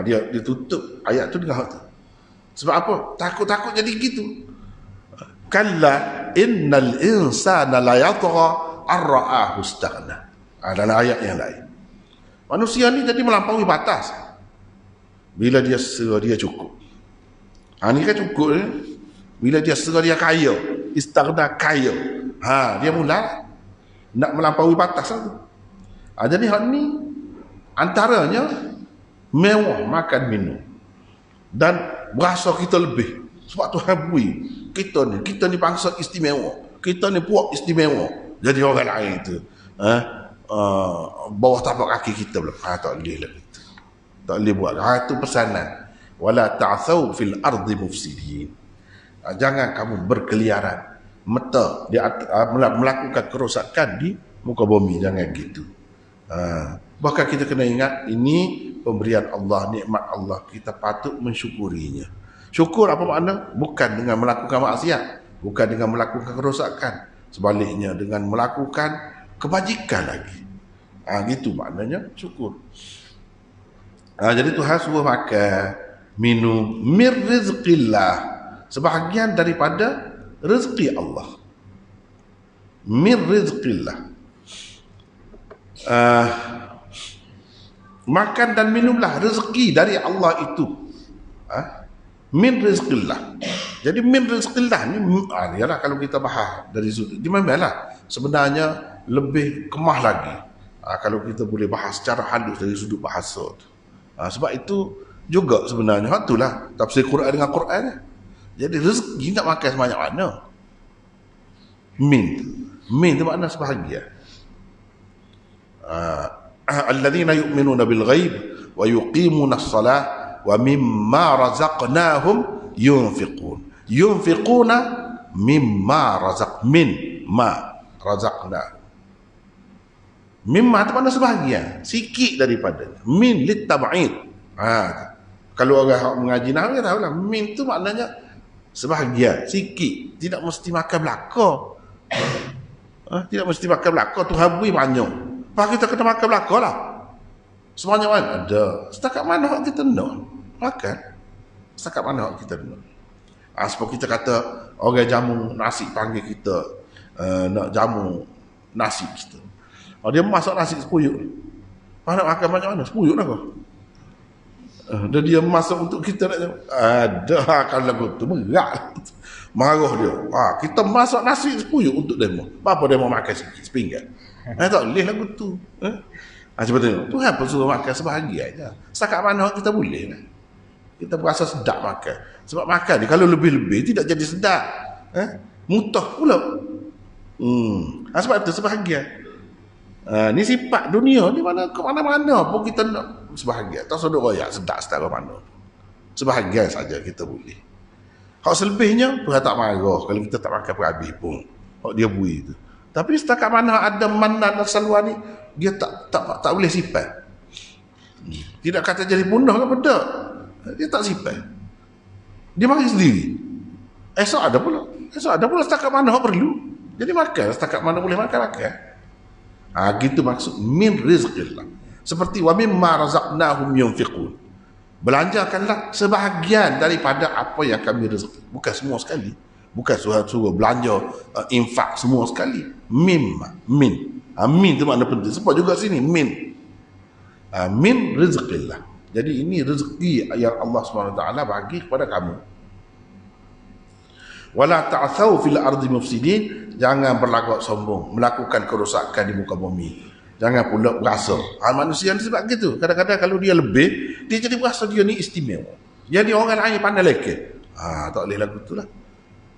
Speaker 1: Dia tutup ayat tu dengan hak tu. Sebab apa? Takut-takut jadi gitu. Kalla innal insana la yatgha ar-ra'ahu istaghna. Dalam ayat yang lain. Manusia ni jadi melampaui batas. Bila dia serah dia cukup. Ni kan cukup ni. Bila dia serah dia kaya, istaghna kaya. Dia mula nak melampaui batas tu. Jadi hak ni antaranya mewah makan minum. Dan berasa kita lebih. Sebab Tuhan bui kita ni bangsa istimewa, kita ni puak istimewa. Jadi orang lain tu bawah tapak kaki kita pula. Tak boleh lah gitu. Tak boleh buat. Itu pesanan. Wala ta'thaw fil ardi mufsidin. Jangan kamu berkeliaran meta melakukan kerosakan di muka bumi. Jangan gitu. Bahkan kita kena ingat ini pemberian Allah, nikmat Allah. Kita patut mensyukurinya. Syukur apa makna? Bukan dengan melakukan maksiat, bukan dengan melakukan kerosakan, sebaliknya dengan melakukan kebajikan lagi. Gitu maknanya syukur. Jadi Tuhan suruh makan, minum mir rizqillah, sebahagian daripada rezeki Allah. Mir rizqillah. Makan dan minumlah rezeki dari Allah itu. Min rizqillah. Jadi min rizqillah ni ialah kalau kita bahas dari sudut di mana sebenarnya lebih kemah lagi. Kalau kita boleh bahas secara halus dari sudut bahasa. Sebab itu juga sebenarnya itulah tafsir Quran dengan Quran. Jadi rezeki nak makan sebanyak mana? Min tu makna sebahagian. Alladzina yu'minuna bil ghaib wa yuqimuna as-salah wa mimma razaqnahum yunfiqun. Yunfiquna mimma razaqna. Mimma itu mana sebahagian, sikit daripada. Min litab'id. Kalau orang mengaji nahwu tahu lah, min tu maknanya sebahagian, sikit. Tidak mesti makan belaka. Tidak mesti makan belaka. Tuhan beri banyak. Pak kita kena makan belaka lah. Semuanya mana? Ada. Setakat mana hak kita nak makan? Setakat mana hak kita nak? Sebab kita kata orang jamu nasi panggil kita nak jamu nasi kita. Dia masak nasi sepuyuk. Nak makan banyak mana? Sepuyuk lah kau. Dan dia masak untuk kita nak jamu. Ada kalau lagu tu berat. Marah dia. Kita masak nasi sepuyuk untuk demo. Apa demo makan sikit sepinggan? Tak boleh lagu tu. Cuba tengok, Tuhan pun suruh makan sebahagian je. Setakat mana kita boleh lah. Kita berasa sedap makan. Sebab makan ni kalau lebih-lebih tidak jadi sedap. Mutah pula. Sebab itu sebahagian. Ni sifat dunia ni mana ke mana-mana pun kita nak sebahagian. Tak sedap royak sedap setara mana. Sebahagian saja kita boleh. Hak selebihnya Tuhan tak marah kalau kita tak makan berhabis pun. Hak dia bui tu. Tapi setakat mana ada manat dan saluan ni, dia tak boleh sifat. Tidak kata jadi punah ke benda. Dia tak sifat. Dia makan sendiri. Esok ada pula setakat mana hak perlu. Jadi makan setakat mana boleh makan. Gitu maksud min rizqillah. Seperti wa mimma razaqnahum yunfiqun. Belanjakanlah sebahagian daripada apa yang kami rezeki. Bukan semua sekali. Bukan suruh belanja infak semua sekali. Min itu makna penting. Sebab juga sini min rizqillah. Jadi ini rezeki yang Allah SWT bagi kepada kamu. Wala ta'thaw fil ardi mufsidin. Jangan berlagak sombong, melakukan kerosakan di muka bumi. Jangan pula berasa. Manusia ni sebab gitu. Kadang-kadang kalau dia lebih, dia jadi berasa dia ni istimewa. Jadi orang lain pandai leke. Tak boleh lagu tu lah.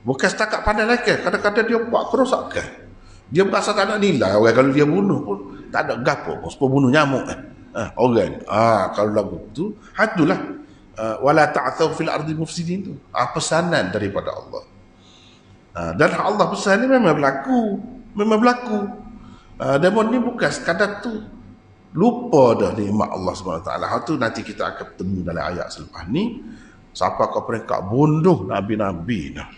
Speaker 1: Bukan setakat pandai leke. Kadang-kadang dia buat kerosakan. Dia berasa tak ada nilai. Orang kalau dia bunuh pun tak ada gapo. Sebab bunuh nyamuk orang. Kalau lagu tu, itulah wala ta'thaw fil ardi mufsidin tu. Pesanan daripada Allah. Dan Allah pesan ni memang berlaku. Demon ni bukan sekadar tu. Lupa dah nikmat Allah SWT. Itu nanti kita akan bertemu dalam ayat selepas ni. Siapa kau peringkat bunuh Nabi-Nabi dah.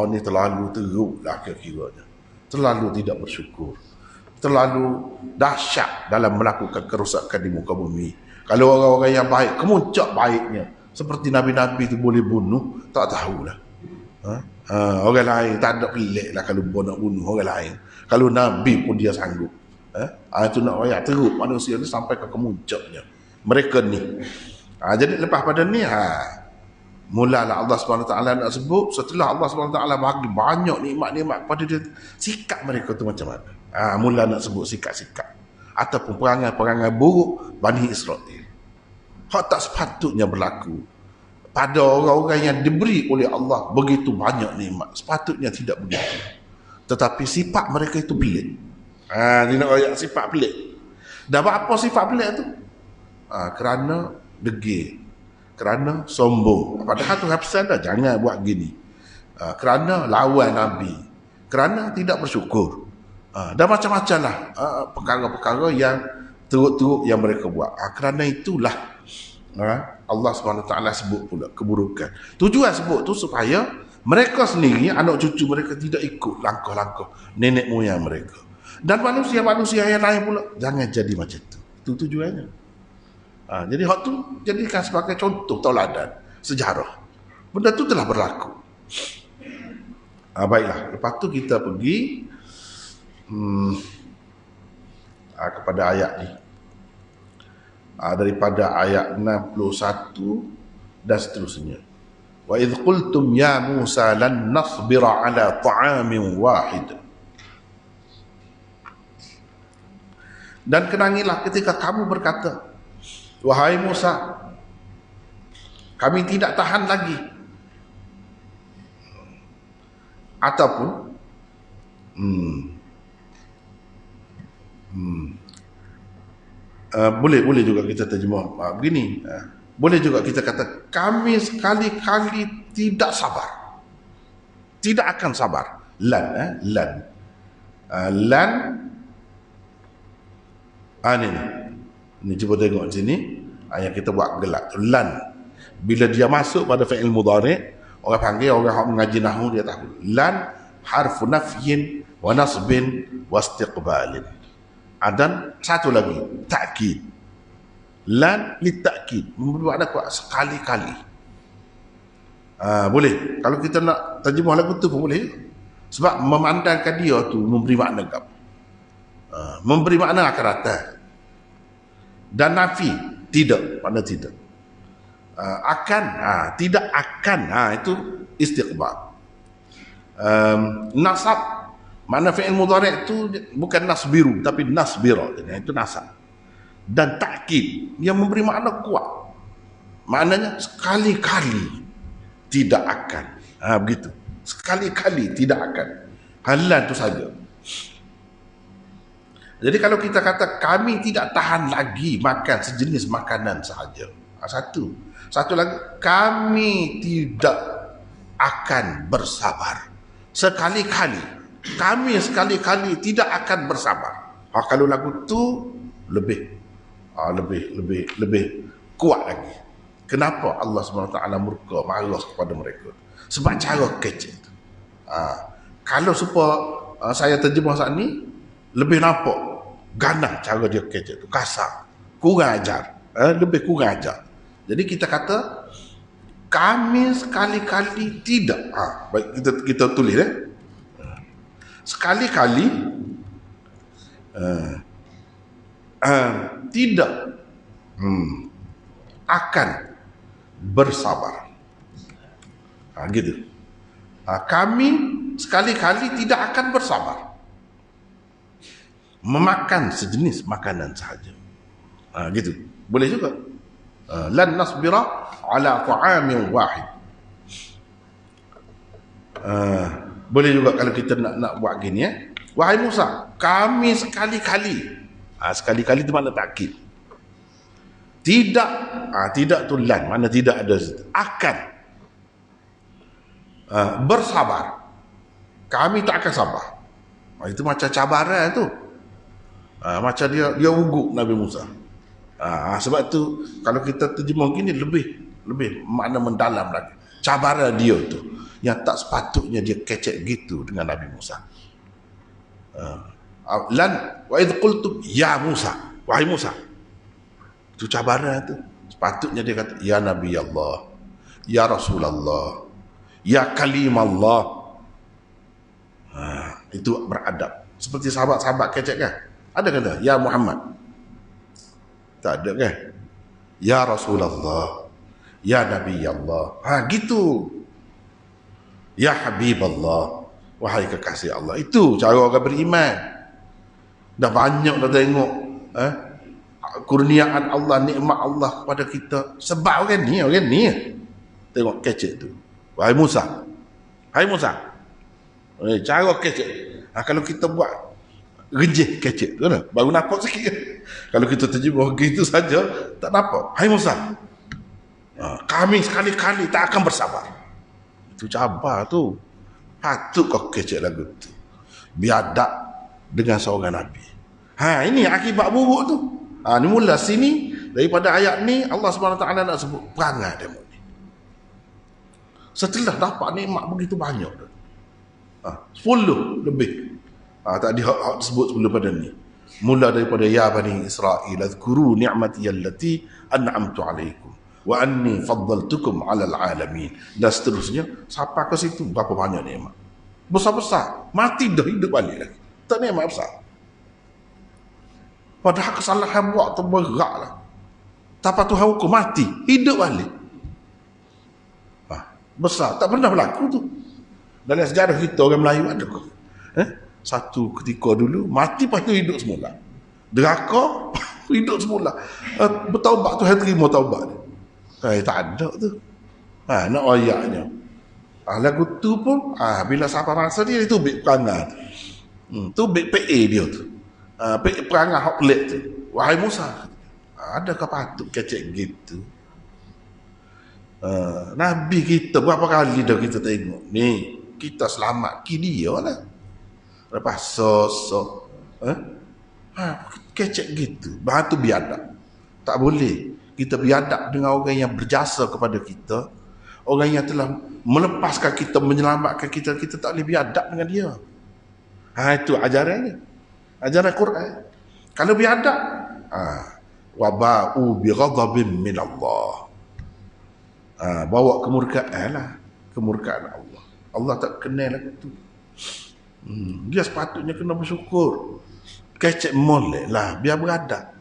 Speaker 1: Ni terlalu teruk lah kira-kiranya. Terlalu tidak bersyukur. Terlalu dahsyat dalam melakukan kerosakan di muka bumi. Kalau orang-orang yang baik, kemuncak baiknya. Seperti nabi-nabi itu boleh bunuh, tak tahulah. Orang lain tak ada pelik lah kalau nak bunuh orang lain. Kalau nabi pun dia sanggup. Itu nak ayat teruk manusia ni sampai ke kemuncaknya. Mereka ni. Jadi lepas pada ni, mulalah Allah SWT nak sebut. Setelah Allah SWT bagi banyak nikmat-nikmat kepada dia, sikap mereka tu macam mana? Mula nak sebut sikap-sikap ataupun perangai-perangai buruk Bani Israel. Hak tak sepatutnya berlaku pada orang-orang yang diberi oleh Allah begitu banyak nikmat. Sepatutnya tidak begitu. Tetapi sifat mereka itu pelik. Dia nak ayat sifat pelik. Dah apa sifat pelik tu? Kerana degil, kerana sombong. Padahal tu hafsah dah, jangan buat gini. Kerana lawan Nabi, kerana tidak bersyukur. Dan macam-macam lah perkara-perkara yang teruk-teruk yang mereka buat. Kerana itulah Allah SWT sebut pula keburukan. Tujuan sebut tu supaya mereka sendiri, anak cucu mereka tidak ikut langkah-langkah nenek moyang mereka. Dan manusia-manusia yang lain pula jangan jadi macam tu. Itu tujuannya. Jadi hak tu jadikan sebagai contoh tauladan sejarah. Benda tu telah berlaku. Baiklah, lepas tu kita pergi kepada ayat ni. Daripada ayat 61 dan seterusnya. Wa idh qultum ya Musa lan nasbira ala ta'amin wahid. Dan kenangilah ketika kamu berkata, wahai Musa, kami tidak tahan lagi. Ataupun boleh juga kita terjemah begini. Boleh juga kita kata kami sekali-kali tidak sabar. Tidak akan sabar. Lan. Ini cuba tengok sini. Yang kita buat gelak tu lan. Bila dia masuk pada fi'il mudhari', orang panggil, orang yang mengaji nahwu dia tahu. Lan harfu nafyin wa nasbin wa istiqbalin. Dan satu lagi, ta'kid. Lan li ta'kid, memberi makna kuat sekali-kali. Boleh. Kalau kita nak terjemah lagu tu pun boleh. Sebab memandangkan dia tu memberi makna apa? Memberi makna akan datang. Dan nafi, tidak, makna tidak. Akan, tidak akan, itu istiqbal. Nasab, makna fi'il mudhari' itu bukan nasbiru tapi nasbira, itu nasab. Dan ta'kid yang memberi makna kuat. Maknanya sekali-kali tidak akan. Begitu. Sekali-kali tidak akan. Halan itu saja. Jadi kalau kita kata kami tidak tahan lagi makan sejenis makanan sahaja. Satu lagi, kami tidak akan bersabar. Sekali-kali. Kami sekali-kali tidak akan bersabar. Kalau lagu tu lebih kuat lagi. Kenapa Allah SWT murka, marah kepada mereka? Sebab cara kecil. Kalau supaya saya terjemah saat ni, lebih nampak ganas cara dia kecil tu, kasar, kurang ajar, lebih kurang ajar. Jadi kita kata kami sekali-kali tidak. Baik, kita tulis sekali-kali tidak akan bersabar. Gitu. Kami sekali-kali tidak akan bersabar memakan sejenis makanan sahaja. Gitu. Boleh juga. Lan nasbira ala ta'amin wahid. Boleh juga kalau kita nak buat gini, wahai Musa, kami sekali-kali. Sekali-kali itu makna takkid. Tidak, tidak tu lan, mana tidak ada situ. Akan bersabar. Kami tak akan sabar. Itu macam cabaran tu. Macam dia ugut Nabi Musa. Sebab tu kalau kita terjemah gini lebih makna mendalam lagi. Cabaran dia tu yang tak sepatutnya dia kecek gitu dengan Nabi Musa. Lan wa idh qultum ya Musa, wahai Musa. Itu cabaran tu. Patutnya dia kata, ya Nabi Allah, ya Rasulullah, ya Kalim Allah. Itu beradab. Seperti sahabat-sahabat kecek kan? Ada kata, ya Muhammad? Tak ada kan? Ya Rasulullah, ya Nabi Allah. Gitu. Ya Habib Allah, wahai kekasih Allah. Itu cara orang beriman. Dah banyak dah tengok kurniaan Allah, nikmat Allah kepada kita. Sebab orang ni. Tengok kecek tu. Wahai Musa. Hai Musa. Cara kecek. Kalau kita buat rejeh kecek tu kan, baru nampak sikit. Kalau kita terjemah begitu saja, tak nampak. Hai Musa. Kami sekali-kali tak akan bersabar. Itu cabar tu. Patut kau kecek lagu tu. Biadab dengan seorang Nabi. Ini akibat buruk tu. Ni mula sini, daripada ayat ni Allah SWT nak sebut perangai demo ni. Setelah dapat nikmat begitu banyak tu. 10 lebih. Tadi hak disebut sebelum pada ni. Mula daripada ya Bani Israel, azkuru ni'mati allati an'amtu alaikum wa anni faddaltukum 'alal 'alamin. Dan seterusnya sampai ke situ berapa banyak nikmat. Besar-besar, mati dah hidup balik lagi. Tak nikmat besar. Padahal kesalahan buat tu beratlah. Tanpa Tuhan hukum mati, hidup balik. Besar, tak pernah berlaku tu. Dalam sejarah kita orang Melayu ada ke? Satu ketika dulu mati, lepas tu hidup semula. Deraka hidup semula. Bertaubat tu, terima taubat dia. Tak ada tu. Nak ayatnya. Lagu tu pun bila sampai masa dia tubik perangai. Tubik PA dia tu. Perangai hak pelik tu. Wahai Musa, adakah patut kecek gitu? Nabi kita berapa kali dah kita tengok ni, kita selamat ki dia lah. Lepas kecek gitu. Bahan tu biadab. Tak boleh kita biadab dengan orang yang berjasa kepada kita, orang yang telah melepaskan kita, menyelamatkan kita. Kita tak boleh biadab dengan dia. Itu ajarannya, ajaran Quran. Kalau biadab, waba'u bi ghadabin min Allah, bawa kemurkaan lah, kemurkaan Allah. Allah tak kenal lah tu. Dia sepatutnya kena bersyukur. Kecek molek lah, biar beradab.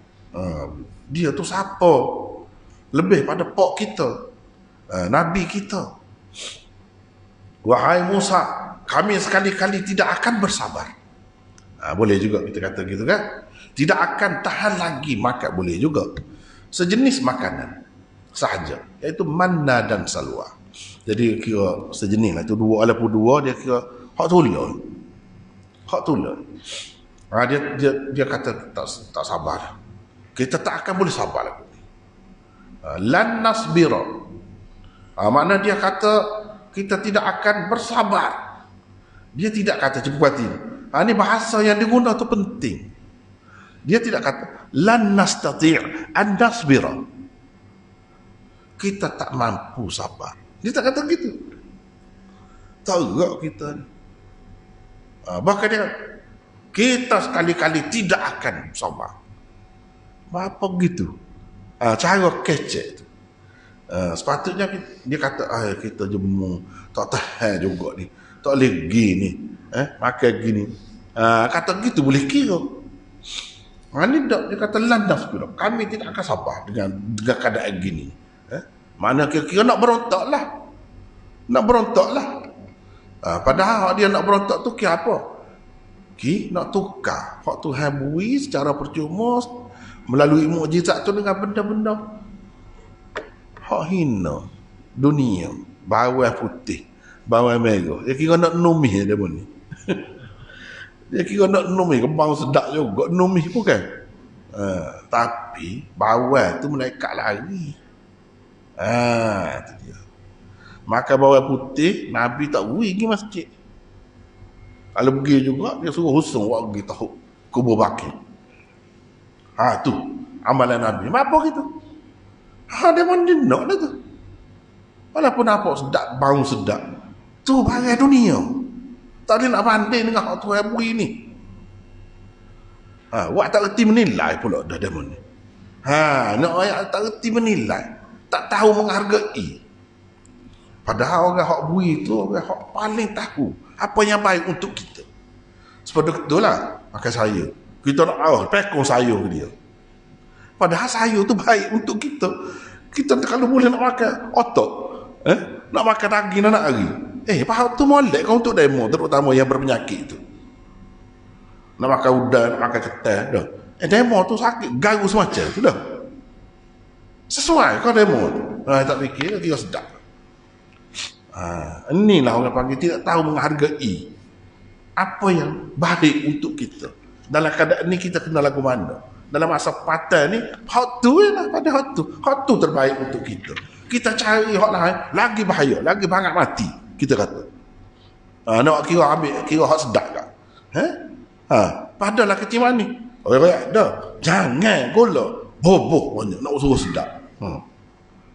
Speaker 1: Dia tu siapa? Lebih pada pok kita, Nabi kita. Wahai Musa, kami sekali-kali tidak akan bersabar. Boleh juga kita kata gitu kan. Tidak akan tahan lagi makan, boleh juga. Sejenis makanan sahaja, iaitu manna dan salwa. Jadi kira sejenis lah. Itu dua, walaupun dua, dia kira hak tolong. Hak tolong. Dia kata tak sabar. Kita tak akan boleh sabar lagi. Lan nasbira. Makna dia kata kita tidak akan bersabar. Dia tidak kata cepat hati. Ini bahasa yang diguna tu penting. Dia tidak kata lan nastati' an nasbira. Kita tak mampu sabar. Dia tak kata gitu. Teruk kita ni. Bahkan dia kata, kita sekali-kali tidak akan sabar. Apa begitu? Cara kecek tu. Sepatutnya dia kata kita jemu tak tahan juga ni, tak boleh gini, makan gini. Kata gitu boleh kira. Ini tak, dia kata landas pula. Kami tidak akan sabar dengan keadaan gini. Mana kira-kira nak berontak lah. Nak berontak lah. Padahal dia nak berontak tu kira apa? Nak tukar hak Tuhan beri secara percuma melalui mukjizat tu dengan benda-benda hak hina dunia, bawang putih, bawang merah. Dia kira nak numih dia pun ni. Dia kira nak numih, kembang sedap juga numih pun kan. Tapi bawang tu malaikat lari. Itu dia. Makan bawang putih, Nabi tak pergi masjid. Kalau pergi juga, dia suruh husung awak pergi tahu kubur Baqi. Tu amalan Nabi. Apa gitu? Dia pun nak dah tu. Walaupun nampak sedap, bau sedap, tu barang dunia. Tak boleh nak banding dengan hak Tuhan beri ni. Awak tak reti menilai pula dah demon ni. Nak orang tak reti menilai, tak tahu menghargai. Padahal orang hak bui tu orang hak paling tahu apa yang baik untuk kita. Sebab betul lah makan sayur. Kita nak pekong sayur ke dia. Padahal sayur tu baik untuk kita. Kita kalau boleh nak makan otot, nak makan daging anak hari. Faham tu molek kau untuk demo, terutama yang berpenyakit tu. Nak makan udang, nak makan ketai dah. Demo tu sakit, garu semacam tu dah. Sesuai kau demo tu. Tak fikir dia sedap. Inilah orang panggil tidak tahu menghargai apa yang baik untuk kita. Dalam keadaan ni kita kena lagu mana? Dalam masa patah ni, hak tu lah pada hak tu. Hak tu terbaik untuk kita. Kita cari hak lain, lagi bahaya, lagi bangat mati. Kita kata. Nak kira ambil, kira hak sedap tak? Padahlah ketimbang ni. Dah. Jangan golok. Boboh banyak, nak suruh sedap.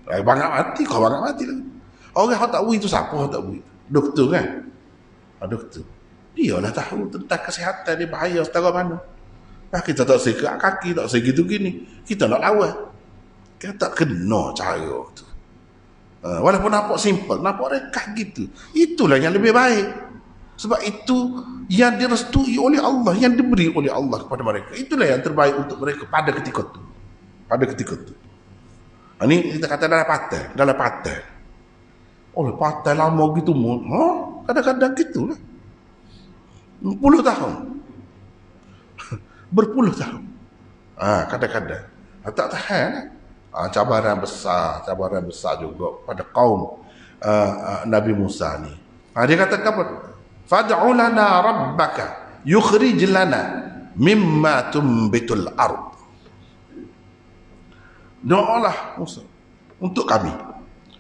Speaker 1: Bangat mati, kau bangat mati lah. Orang hak tak bui tu siapa hak tak bui? Doktor kan? Doktor. Dia lah tahu tentang kesihatan dia bahaya setara mana. Kita tak sekat kaki, tak segitu gini. Kita nak lawan. Kita tak kena cara tu. Walaupun nampak simple, nampak rekah gitu. Itulah yang lebih baik. Sebab itu yang direstui oleh Allah, yang diberi oleh Allah kepada mereka. Itulah yang terbaik untuk mereka pada ketika itu. Pada ketika itu. Ini kita kata dalam patah. Oleh patah lama gitu mun. Kadang-kadang gitulah. 10 tahun. Berpuluh tahun. Kadang-kadang. Tak tahan. Cabaran besar juga pada kaum Nabi Musa ni. Dia kata apa? Fad'u lana rabbaka yukhrij lana mimma tumbitul ard. Doalah Musa untuk kami.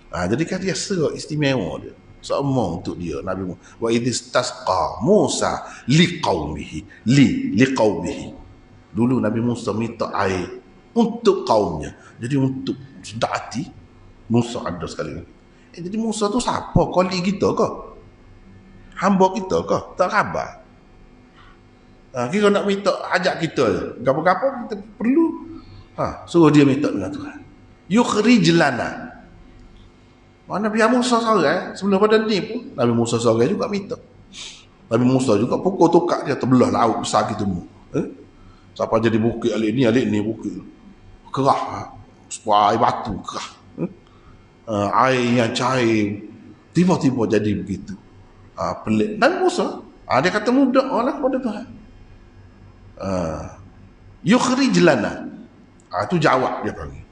Speaker 1: Jadi kan dia serak istimewa dia. Semua untuk dia Nabi Musa. Wa idistasqa Musa liqaumihi liqaumihi. Dulu Nabi Musa minta air untuk kaumnya. Jadi untuk sedap hati Musa ada sekali. Jadi Musa tu siapa? Koli kita ke? Hamba kita ke? Tak khabar. Kita nak minta ajak kita je. Gapo-gapo kita perlu. Suruh dia minta dengan Tuhan. Yukhrij lana. Nabi Musa seorang sebelum pada ni pun Nabi Musa seorang juga minta. Nabi Musa juga pukul tukar dia terbelah laut besar gitu. Siapa jadi bukit alik ni bukit. Kerah. Supaya air batu kerah. Air yang cair tiba-tiba jadi begitu. Pelik. Nabi Musa dia kata mudah lah kepada Tuhan. Yukhrij lana. Itu jawab dia panggil.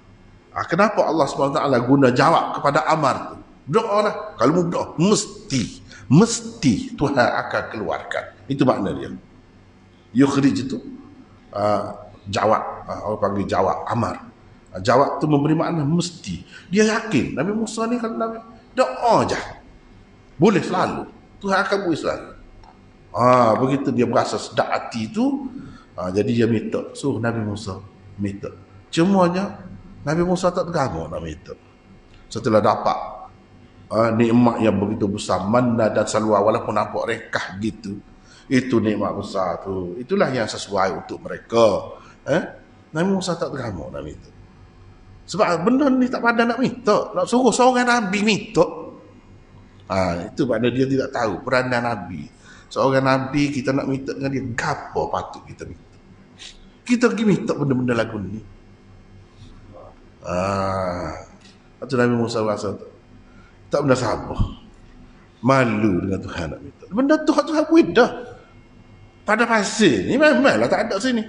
Speaker 1: Kenapa Allah SWT guna jawab kepada Amar tu? Doa lah. Kalau doa, mesti Tuhan akan keluarkan. Itu makna dia. Yukhrij itu jawab. Orang panggil jawab Amar. Jawab tu memberi makna mesti. Dia yakin Nabi Musa ni kalau Nabi doa je boleh selalu. Tuhan akan boleh selalu. Begitu dia berasa sedap hati tu, jadi dia minta. So Nabi Musa minta. Cumanya Nabi Musa tak tergama nak minta. Setelah dapat nikmat yang begitu besar, manna dan salwa, walaupun nampak rekah gitu, itu nikmat besar tu. Itulah yang sesuai untuk mereka. Nabi Musa tak tergama nak minta. Sebab benda ni tak pada nak minta. Nak suruh seorang Nabi minta. Itu makna dia tidak tahu peranan Nabi. Seorang Nabi kita nak minta dengan dia, gapo patut kita minta. Kita pergi minta benda-benda lagu ni. Itu Nabi Musa rasa tak benda sabar. Malu dengan Tuhan nak minta. Benda Tuhan buat dah. Pada pasir ni memanglah tak ada sini.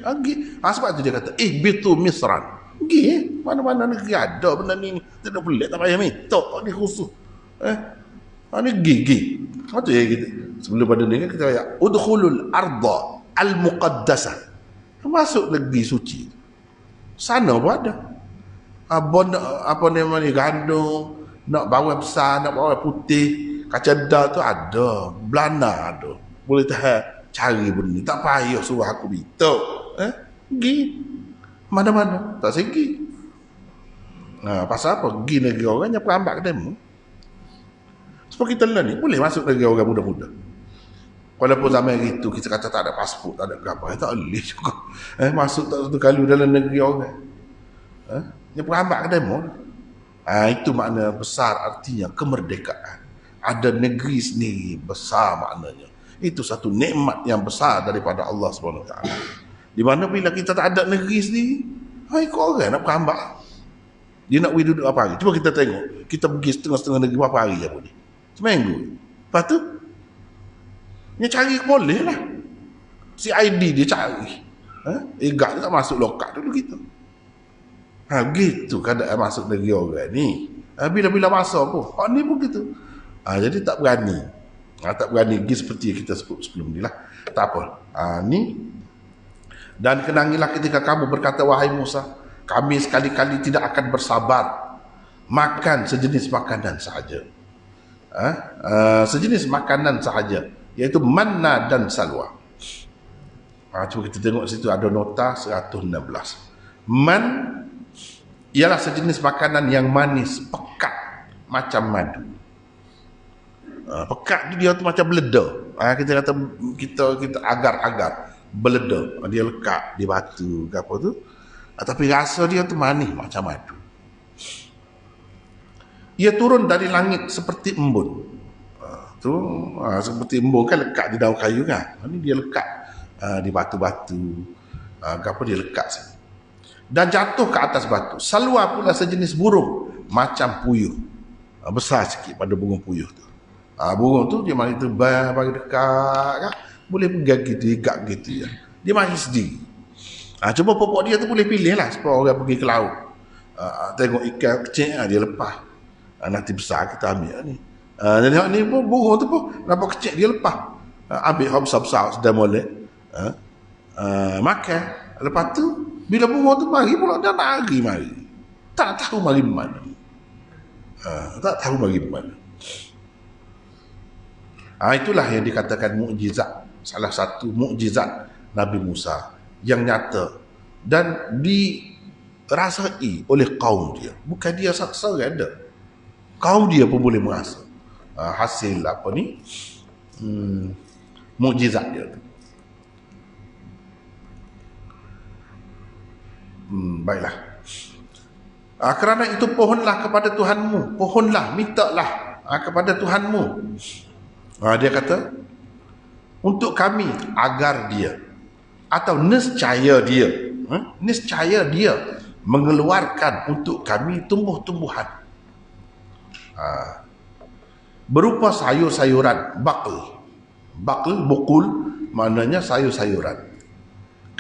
Speaker 1: Sebab tu dia kata, bitu misran. Pergi, mana-mana negeri ada benda ni. Tak boleh, tak payah minta. Ni khusus. Ni gigi. Apa tu ya kita? Sebelum pada ni kan kita kata, udkhulul arda al-muqaddasah. Masuk negeri suci. Sana pun ada. Apa namanya, gandum, nak bawang besar, nak bawang putih, kacada tu ada, belana ada. Boleh tahan cari benda ni. Tak payah suruh aku minta. Pergi. Mana-mana. Tak segi. Pasal apa? Pergi negeri orang yang perambat ke demo. Sebab kita lah ni boleh masuk negeri orang muda-muda. Walaupun zaman itu kita kata tak ada pasport, tak ada apa, tak boleh juga. Masuk tak satu kali dalam negeri orang. Dia perambak ke demo. Itu makna besar, artinya kemerdekaan. Ada negeri sendiri, besar maknanya. Itu satu nikmat yang besar daripada Allah SWT. Di mana bila kita tak ada negeri sendiri, ikut orang nak perambak. Dia nak pergi duduk apa hari? Cuba kita tengok. Kita pergi setengah-setengah negeri berapa hari je boleh? Seminggu. Lepas tu, dia cari boleh lah. Si ID dia cari. Egak dia tak masuk lokal dulu kita. Gitu keadaan masuk negeri orang ni. Bila-bila masa pun. Ni pun gitu. Jadi tak berani. Tak berani pergi seperti yang kita sebut sebelum ni lah. Tak apa. Ni. Dan kenangilah ketika kamu berkata, wahai Musa, kami sekali-kali tidak akan bersabar makan sejenis makanan sahaja. Sejenis makanan sahaja, iaitu manna dan salwa. Cuba kita tengok situ ada nota 116. Man ialah sejenis makanan yang manis, pekat macam madu. Pekat dia tu macam beleda. Kita kata kita agar-agar beleda. Dia lekat di batu ke apa tu. Tapi rasa dia tu manis macam madu. Ia turun dari langit seperti embun. Seperti embun kan lekat di daun kayu kan. Ini dia lekat di batu-batu. Apa dia lekat sini. Dan jatuh ke atas batu. Salwa pula sejenis burung macam puyuh. Besar sikit pada burung puyuh tu. Burung tu dia mari terbang, mari dekat kan. Boleh pegang gitu, igak gitu ya. Dia mari sendiri. Cuma pokok dia tu boleh pilih lah. Supaya orang pergi ke laut. Tengok ikan kecil dia lepas. Nanti besar kita ambil ni. Tengok ni pun burung tu pun nampak kecil dia lepas. Ambil hal besar-besar sudah boleh. Makan. Lepas tu bila burung tu mari pula dia lari mari. Tak tahu mari mana. Tak tahu mari mana. Itulah yang dikatakan mukjizat. Salah satu mukjizat Nabi Musa yang nyata dan dirasai oleh kaum dia. Bukan dia seorang ada. Kaum dia pun boleh merasa hasil apa ni mukjizat dia tu. Baiklah. Kerana itu pohonlah kepada Tuhanmu. Pohonlah, mintalah kepada Tuhanmu. Dia kata untuk kami agar dia atau nescaya dia mengeluarkan untuk kami tumbuh-tumbuhan berupa sayur-sayuran. Bakl bukul maknanya sayur-sayuran.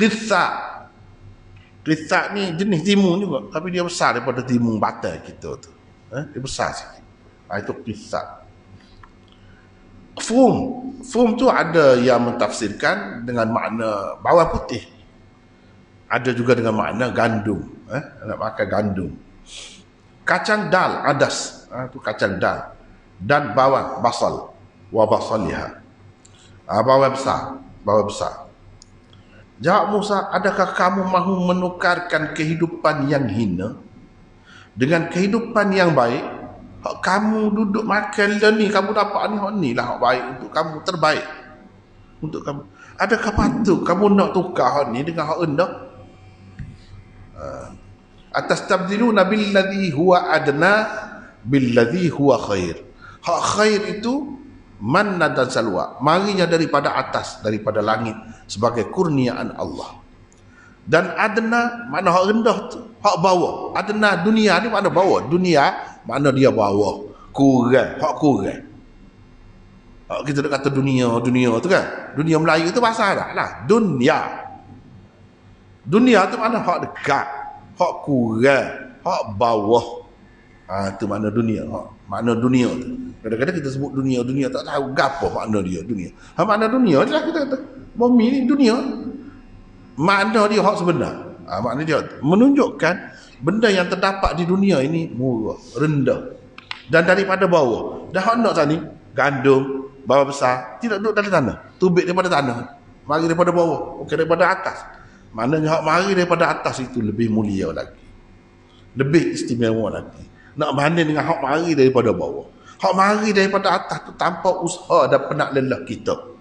Speaker 1: Qitha ni jenis timun juga, tapi dia besar daripada timun batai kita tu. Dia besar sikit. Itu qitha. Fum tu ada yang mentafsirkan dengan makna bawang putih. Ada juga dengan makna gandum. Nak makan gandum. Kacang dal, adas. Itu kacang dal. Dan bawang, basal. Wa basaliha. Bawang besar. Jawab Musa, adakah kamu mahu menukarkan kehidupan yang hina dengan kehidupan yang baik? Kamu duduk makan dan ni, kamu dapat ni lah hak baik untuk kamu, terbaik untuk kamu. Adakah patut kamu nak tukar hak ni dengan hak rendah? Atastabdiluna billadhi huwa adna billadhi huwa khair. Hak khair itu manna dan salwa, marinya daripada atas, daripada langit sebagai kurniaan Allah. Dan adna makna hak rendah tu, hak bawah. Adna dunia ni makna bawah. Dunia makna dia bawah, kurang, hak kurang. Kita nak kata dunia tu kan. Dunia Melayu tu bahasa Arab lah. Dunia tu makna hak dekat, hak kurang, hak bawah. Itu makna dunia. Makna dunia tu. Kadang-kadang kita sebut dunia tak tahu gapo makna dia dunia. Makna dunia je lah kita kata. Bumi ni dunia. Makna dia hak sebenar. Makna dia menunjukkan benda yang terdapat di dunia ini murah, rendah. Dan daripada bawah. Dah hak nak tadi gandum, bawah besar, tidak duduk dari tanah. Tubik daripada tanah. Mari daripada bawah, bukan daripada atas. Maknanya hak mari daripada atas itu lebih mulia lagi. Lebih istimewa lagi. Nak banding dengan hak mari daripada bawah. Hak mari daripada atas tu tanpa usaha dan penat lelah kita.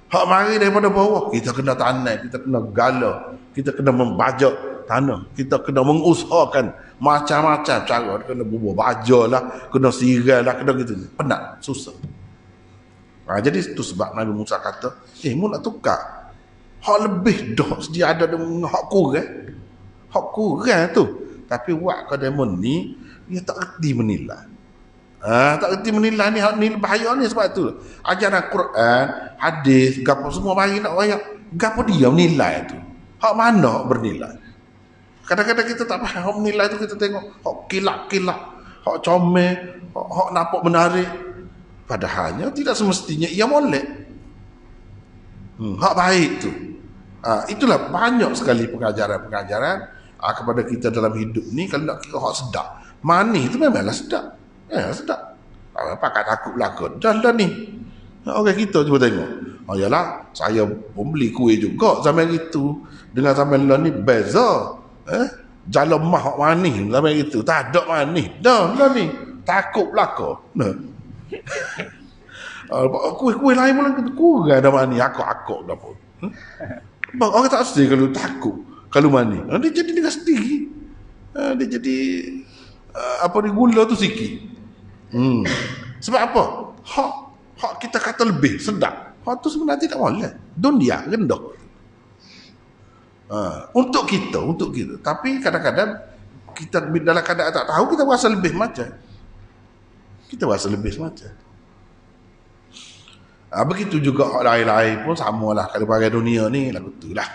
Speaker 1: Hak mari daripada bawah, kita kena tanam, kita kena gala, kita kena membajak, tanah. Kita kena mengusahakan macam-macam cara. Kena bubuh baja lah, kena sirai lah, kena gitu. Penat, susah. Jadi itu sebab Nabi Musa kata, mu nak tukar. Hak lebih dah sedia ada dengan hak kurang. Hak kurang tu. Tapi buat kau demon ni, dia tak reti menilai. Tak reti menilai ni, hak ni bahaya ni sebab tu. Ajaran Quran, hadis, gapo semua mari nak royak. Gapo dia menilai tu. Hak mana hak bernilai? Kadang-kadang kita tak faham hak menilai tu, kita tengok hak kilak-kilak, hak comel, hak nampak menarik. Padahalnya tidak semestinya ia molek. Hak baik tu. Itulah banyak sekali pengajaran-pengajaran kepada kita dalam hidup ni. Kalau nak kira hak sedap, manis tu memanglah sedap. Sedap. Pakai takut belakang. Dah ni. Orang kita cuba tengok. Yalah, saya pun beli kuih juga zaman itu. Dengan zaman ni beza. Jalan mah hak manis zaman itu. Tak ada manis. Dah ni. Takut belakang. Kuih-kuih lain pun kurang ada manis. Akak-akak dah pun. Orang tak sedih kalau takut. Kalau manis. Dia jadi dengan sedih. Dia jadi ni gula tu sikit. Sebab apa? Hak kita kata lebih sedap. Hak tu sebenarnya tidak boleh. Dunia rendah. Untuk kita. Tapi kadang-kadang kita dalam keadaan tak tahu, kita rasa lebih macam. Begitu juga hak lain-lain pun samalah. Kalau bagai dunia ni lagu tu lah.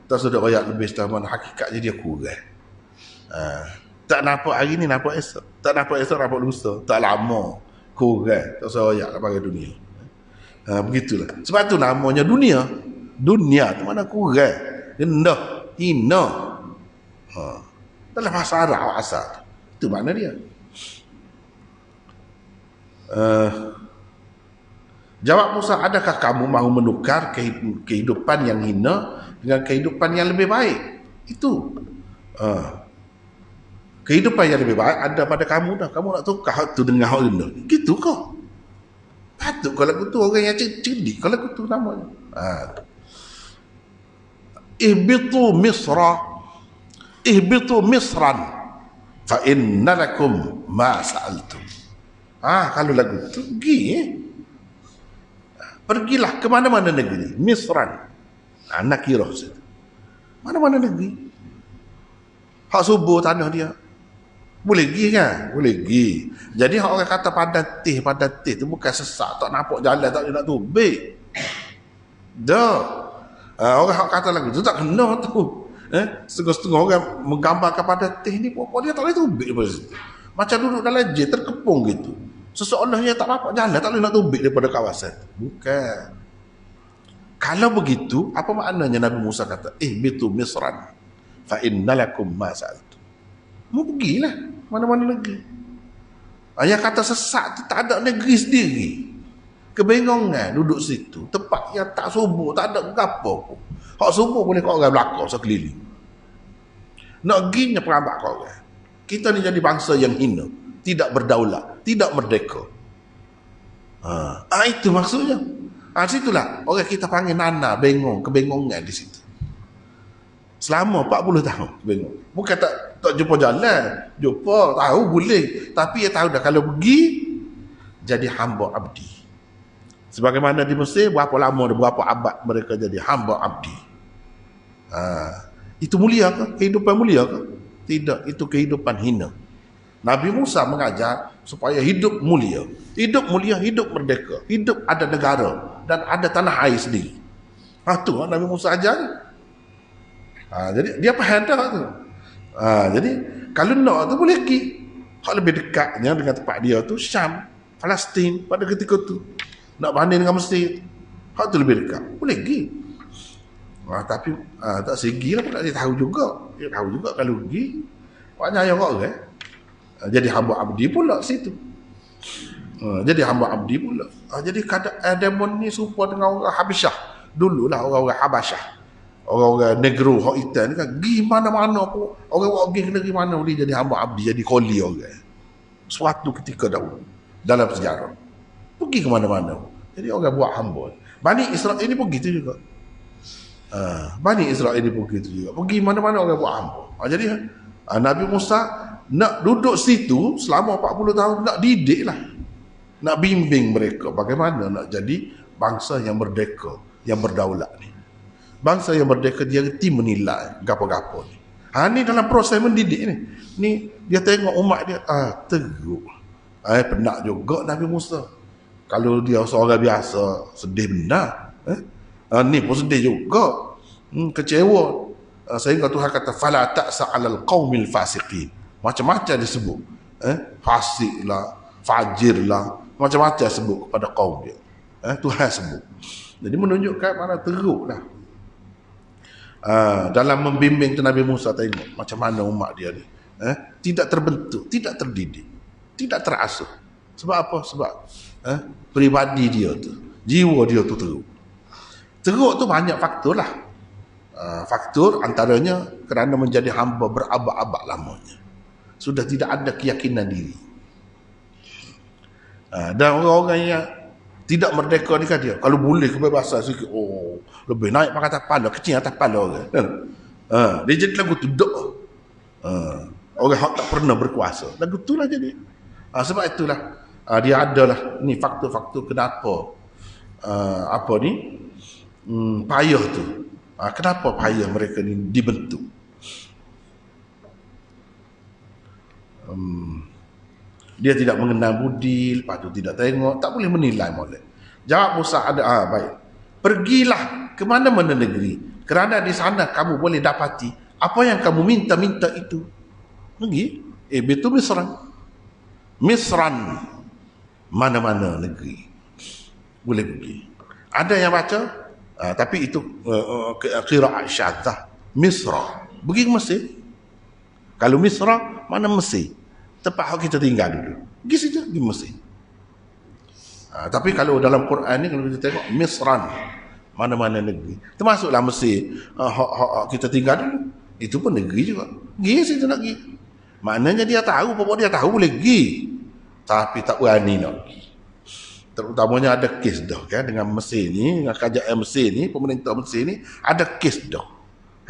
Speaker 1: Tak sudah rakyat lebih setaman, hakikatnya dia kurang. Tak nampak hari ni, nampak esok. Tak nampak esok, nampak lusa. Tak lama, kurang. Tak usah rakyat lah bagai dunia. Begitulah. Sebab tu namanya dunia. Dunia tu mana kurang, rendah, hina. Dalam bahasa Arab asal. Itu makna dia. Jawab Musa, adakah kamu mahu menukar kehidupan yang hina dengan kehidupan yang lebih baik? Itu kehidupan yang lebih baik ada pada kamu dah. Kamu nak tukar hak tu dengan hak rendah. Gitu kau. Patut kalau aku tu orang yang cerdik. Kalau aku tu namanya. Ihbitu misran fa inna lakum ma sa'altum. Kalau lagu tu pergi. Pergilah ke mana-mana negeri. Misran. Nakirah saja. Mana-mana negeri. Hak subur tanah dia. Boleh pergi kan? Boleh pergi. Jadi orang kata padan tih tu bukan sesak. Tak nampak jalan, tak nak tubik. Orang kata lagu tu tak kena tu. Setengah-setengah orang menggambarkan padan tih ni, dia tak boleh tubik daripada situ. Macam duduk dalam jet, terkepung gitu. Seseorangnya tak nampak jalan, tak boleh nak tubik daripada kawasan. Bukan. Kalau begitu, apa maknanya Nabi Musa kata, bitu misran fa innalakum ma sa'altum. Mau pergilah mana-mana negeri. Yang kata sesak tu tak ada negeri sendiri. Kebingungan duduk situ, tempat yang tak subur, tak ada apa pun. Hak subur boleh kau orang belakang sekeliling. Nak perginya perambak kau orang. Kita ni jadi bangsa yang hina, tidak berdaulat, tidak merdeka. Itu maksudnya. Situlah orang kita panggil nana, kebingungan di situ. Selama 40 tahun bingung. Bukan tak jumpa jalan, jumpa tahu boleh, tapi dia tahu dah kalau pergi jadi hamba abdi. Sebagaimana di Mesir, berapa lama, berapa abad mereka jadi hamba abdi. Itu mulia ke? Kehidupan mulia ke? Tidak, itu kehidupan hina. Nabi Musa mengajar supaya hidup mulia. Hidup mulia, hidup merdeka. Hidup ada negara dan ada tanah air sendiri. Itu Nabi Musa ajar. Jadi dia faham dah tu. Jadi kalau nak tu boleh pergi. Hak lebih dekatnya dengan tempat dia tu Syam, Palestin pada ketika tu. Nak banding dengan Mesir. Hak tu lebih dekat. Boleh pergi. Tapi tak segi lah pun tak dia tahu juga. Dia tahu juga kalau pergi banyak yang orang jadi hamba abdi pula situ. Jadi hamba abdi pula. Jadi demon ni serupa dengan orang Habasyah. Dululah orang-orang Habasyah. Orang-orang negro hak hitam ni kan pergi mana-mana pun. Orang pergi ke negeri mana boleh jadi hamba abdi, jadi kholi orang. Suatu ketika dahulu dalam sejarah. Pergi ke mana-mana. Jadi orang buat hamba. Bani Israel ini pun gitu juga. Bani Israel ni pergi tu juga. Pergi mana-mana orang buat hamba. Jadi Nabi Musa nak duduk situ selama 40 tahun, nak didik lah. Nak bimbing mereka bagaimana nak jadi bangsa yang merdeka, yang berdaulat ni. Bangsa yang merdeka dia reti menilai gapo-gapo ni. Ni dalam proses mendidik ni. Ni dia tengok umat dia, teruk. Penat juga Nabi Musa. Kalau dia seorang biasa, sedih benar. Ni pun sedih juga. Kecewa. Sehingga Tuhan kata, fala ta'sa 'alal qaumil fasiqin. Macam-macam disebut. Fasik lah, fajir lah, macam-macam sebut kepada kaum dia. Tuhan sebut. Jadi menunjukkan mana teruk lah. Dalam membimbing tu Nabi Musa tengok macam mana umat dia ni. Tidak terbentuk, tidak terdidik, tidak terasuh. Sebab apa? Sebab peribadi dia tu, jiwa dia tu teruk. Teruk tu banyak faktor lah. Faktor antaranya kerana menjadi hamba berabad-abad lamanya. Sudah tidak ada keyakinan diri. Dan orang-orang yang tidak merdeka ni kan dia, kalau boleh kebebasan sikit, lebih naik pakai atas kepala, kecil atas kepala orang. Dia jadi lagu tu dok. Orang hak tak pernah berkuasa. Lagu tu lah jadi. Sebab itulah dia adalah ni faktor-faktor kenapa payah tu. Kenapa payah mereka ni dibentuk? Dia tidak mengenal budi, lepas tu tidak tengok, tak boleh menilai molek. Jawab Musa ada, baik. Pergilah ke mana-mana negeri, kerana di sana kamu boleh dapati apa yang kamu minta-minta itu. Pergi, betul Misran, mana-mana negeri boleh pergi. Ada yang baca, tapi itu qiraat syadzah. Misra, pergi ke Mesir. Kalau Misra, mana Mesir? Tempat kita tinggal dulu. Pergi saja, pergi Mesir. Tapi kalau dalam Quran ni, kalau kita tengok Misran, mana-mana negeri, termasuklah Mesir, kita tinggal dulu, itu pun negeri juga. Pergi saja nak pergi. Maknanya dia tahu, pokok dia tahu boleh pergi, tapi tak berani nak pergi. Terutamanya ada kes dah kan, dengan Mesir ni, dengan kerajaan Mesir ni, pemerintah Mesir ni ada kes dah.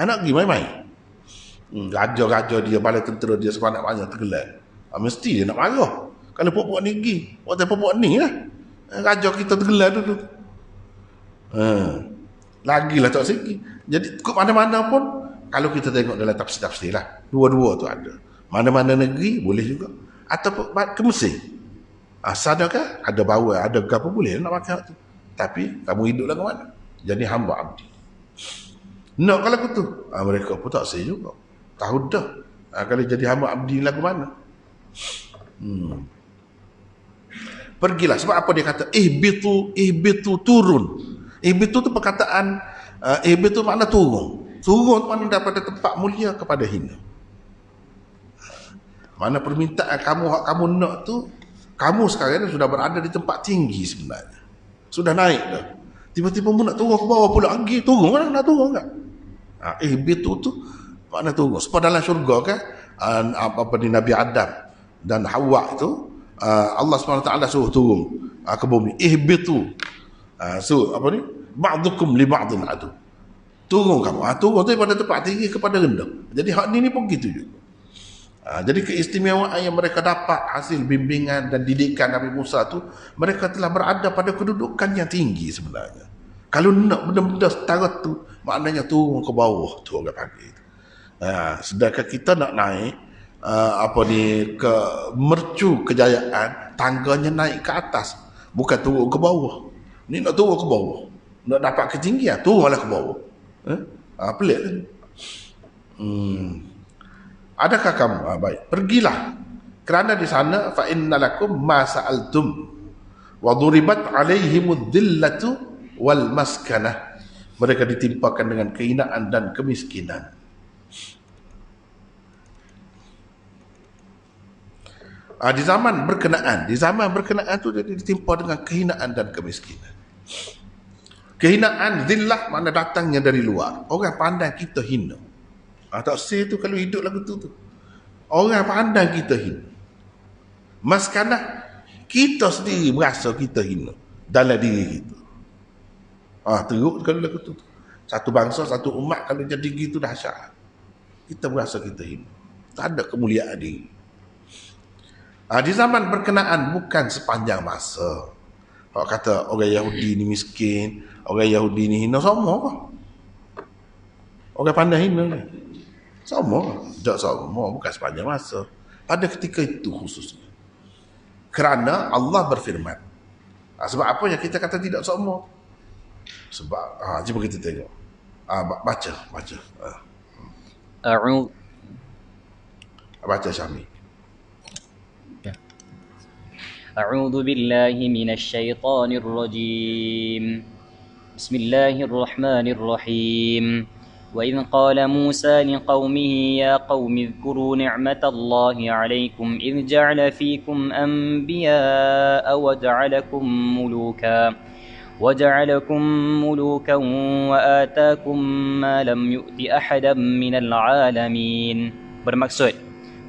Speaker 1: Nak pergi main-main. Raja-raja dia, balai tentera dia sebanyak-banyak tergelar. Mesti dia nak marah. Kalau pokok ni pergi, waktu pokok ni lah, raja kita tergelar dulu. Lagilah tak sikit. Jadi ke mana-mana pun, kalau kita tengok dalam tafsir-tafsir lah, dua-dua tu ada. Mana-mana negeri boleh juga. Atau ke Mesir. Sadakah ada bawa, ada apa boleh nak pakai tu. Tapi kamu hiduplah ke mana? Jadi hamba abdi. Nak kalau tu, mereka pun tak say juga. Tahu dah. Kalau jadi hamba abdi lah ke mana? Pergilah. Sebab apa dia kata? Ihbitu turun. Ihbitu tu perkataan, ihbitu makna turun. Turun mana daripada tempat mulia kepada hina. Mana permintaan kamu nak tu, kamu sekarang ni sudah berada di tempat tinggi sebenarnya. Sudah naik dah. Tiba-tiba mu nak turun ke bawah pula lagi. Turun kan? Nak turun kan? Ihbitu tu makna turun. Sebab dalam syurga kan, Nabi Adam dan Hawa itu, Allah SWT suruh turun ke bumi. Ihbitu. Ba'dukum li ba'din adu. Turun kamu. Turun tu daripada tempat tinggi kepada rendah. Jadi hak ni pun begitu juga. Jadi keistimewaan yang mereka dapat hasil bimbingan dan didikan Nabi Musa tu, mereka telah berada pada kedudukan yang tinggi sebenarnya. Kalau nak benda-benda setara tu, maknanya turun ke bawah tu orang panggil. Sedangkan kita nak naik ke mercu kejayaan, tangganya naik ke atas, bukan turun ke bawah. Ni nak turun ke bawah, nak dapat ketinggian, turunlah ke bawah. Pelik kan? Adakah kamu? Baik, pergilah. Kerana di sana fa innalakum ma sa'altum wa duribat 'alaihimud dhillatu wal maskanah. Mereka ditimpakan dengan kehinaan dan kemiskinan. Di zaman berkenaan tu dia ditimpa dengan kehinaan dan kemiskinan. Kehinaan, dhillah makna datangnya dari luar. Orang pandang kita hina. Tak say tu kalau hidup lagu tu. Orang pandang kita hina. Maskanah, kita sendiri merasa kita hina dalam diri kita. Teruk kalau lagu tu. Satu bangsa, satu umat kalau jadi gitu dahsyat. Kita berasa kita hina. Tak ada kemuliaan diri. Di zaman berkenaan bukan sepanjang masa. Kalau kata orang Yahudi ni miskin, orang Yahudi ni hina, sama kah? Orang pandai hina ni. Sama. Tak sama, bukan sepanjang masa. Pada ketika itu khususnya. Kerana Allah berfirman. Sebab apa yang kita kata tidak sama? Sebab, cuba kita tengok. Baca. Baca Syami.
Speaker 2: أعوذ بالله من الشيطان الرجيم بسم الله الرحمن الرحيم وإذ قال موسى لقومه يا قوم اذكروا نعمة الله عليكم إذ جعل فيكم أنبياء وجعلكم ملوكا وآتاكم ما لم يؤت أحدا من العالمين. Bermaksud,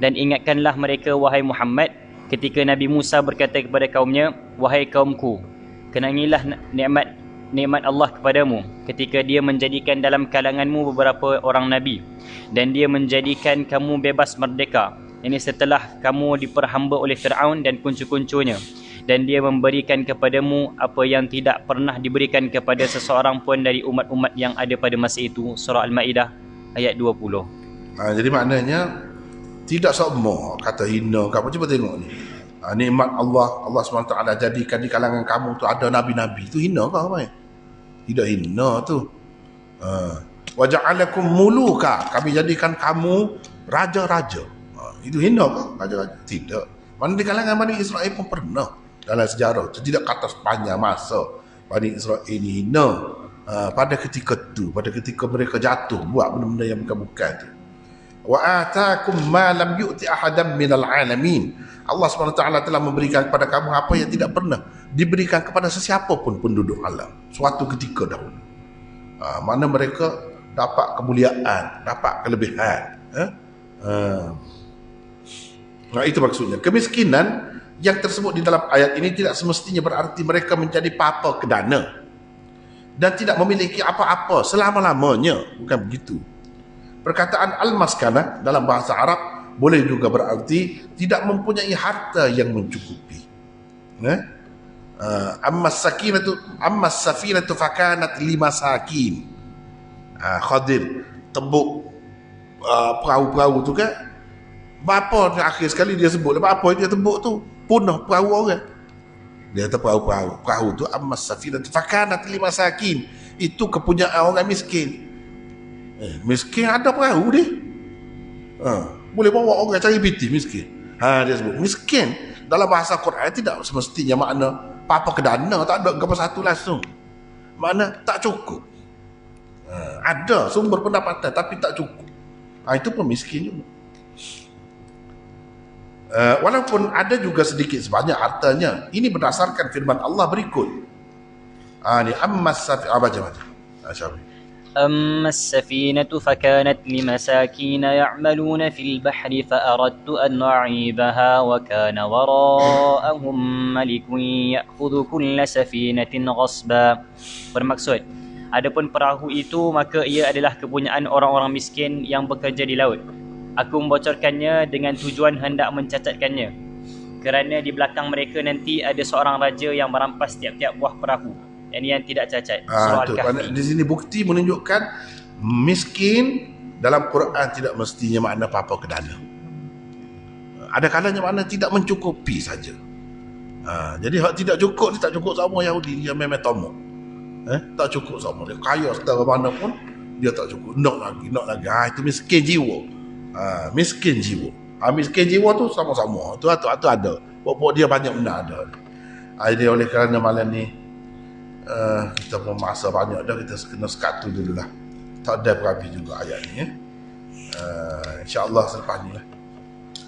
Speaker 2: dan ingatkanlah mereka wahai Muhammad ketika Nabi Musa berkata kepada kaumnya, wahai kaumku, kenangilah nikmat Allah kepadamu ketika dia menjadikan dalam kalanganmu beberapa orang nabi dan dia menjadikan kamu bebas merdeka. Ini setelah kamu diperhamba oleh Fir'aun dan kuncu-kuncunya, dan dia memberikan kepadamu apa yang tidak pernah diberikan kepada seseorang pun dari umat-umat yang ada pada masa itu. Surah Al-Ma'idah ayat 20.
Speaker 1: Jadi maknanya tidak sama kata hina. Kamu cuba tengok ni. Nikmat Allah SWT jadikan di kalangan kamu tu ada nabi-nabi. Tu hina ke apa? Tidak hina tu. Wa ja'alakum muluka. Kami jadikan kamu raja-raja. Itu hina ke? Raja-raja? Tidak. Mana di kalangan Bani Israel pun pernah dalam sejarah. Tidak kata sepanjang masa Bani Israel ini hina. Pada ketika tu, pada ketika mereka jatuh buat benda-benda yang bukan-bukan tu. Wa ataakum ma lam yu'ti ahadan minal alamin. Allah SWT telah memberikan kepada kamu apa yang tidak pernah diberikan kepada sesiapa pun penduduk alam suatu ketika dahulu. Mana mereka dapat kemuliaan, dapat kelebihan. Itu maksudnya. Kemiskinan yang tersebut di dalam ayat ini tidak semestinya berarti mereka menjadi papa kedana dan tidak memiliki apa-apa selama-lamanya. Bukan begitu. Perkataan al-maskanah dalam bahasa Arab boleh juga berarti tidak mempunyai harta yang mencukupi. Ammas safinatu fakanat limasakin. Khadir tebuk perahu-perahu tu kan. Bapa akhir sekali dia sebut apa dia tebuk tu? Punah perahu orang. Dia kata perahu tu ammas safinatu fakanat limasakin. Itu kepunyaan orang miskin. Miskin ada perahu dia. Boleh bawa orang cari piti miskin. Dia sebut miskin dalam bahasa Quran tidak semestinya makna papa kedana, tak ada apa satu langsung. Makna tak cukup. Ada sumber pendapatan tapi tak cukup. Itu pun miskin juga. Walaupun ada juga sedikit sebanyak hartanya. Ini berdasarkan firman Allah berikut. Ni ammas safi baca. Syafiq.
Speaker 2: أما السفينة فكانت لمساكين يعملون في البحر فأردت أن أعيبها وكان وراءهم ملك يأخذ كل سفينة غصبا. Bermaksud, adapun perahu itu maka ia adalah kepunyaan orang-orang miskin yang bekerja di laut. Aku membocorkannya dengan tujuan hendak mencacatkannya, kerana di belakang mereka nanti ada seorang raja yang merampas tiap-tiap buah perahu yang tidak cacat. Surah Al-Kahfi.
Speaker 1: Di sini bukti menunjukkan miskin dalam Quran tidak mestinya makna apa-apa kedana. Ada kalanya makna tidak mencukupi saja. Jadi hak tidak cukup, dia tak cukup sama Yahudi, dia memang tomok. Tak cukup sama dia. Kaya setara mana pun dia tak cukup. Nak lagi. Itu miskin jiwa. Miskin jiwa. Miskin jiwa tu sama-sama. Tu ada. Pokok dia banyak benda ada. Jadi oleh kerana malam ni kita pun masa banyak dah, kita kena sekat tu dulu lah. Tak ada berapi juga ayat ni. InsyaAllah selepas ni lah.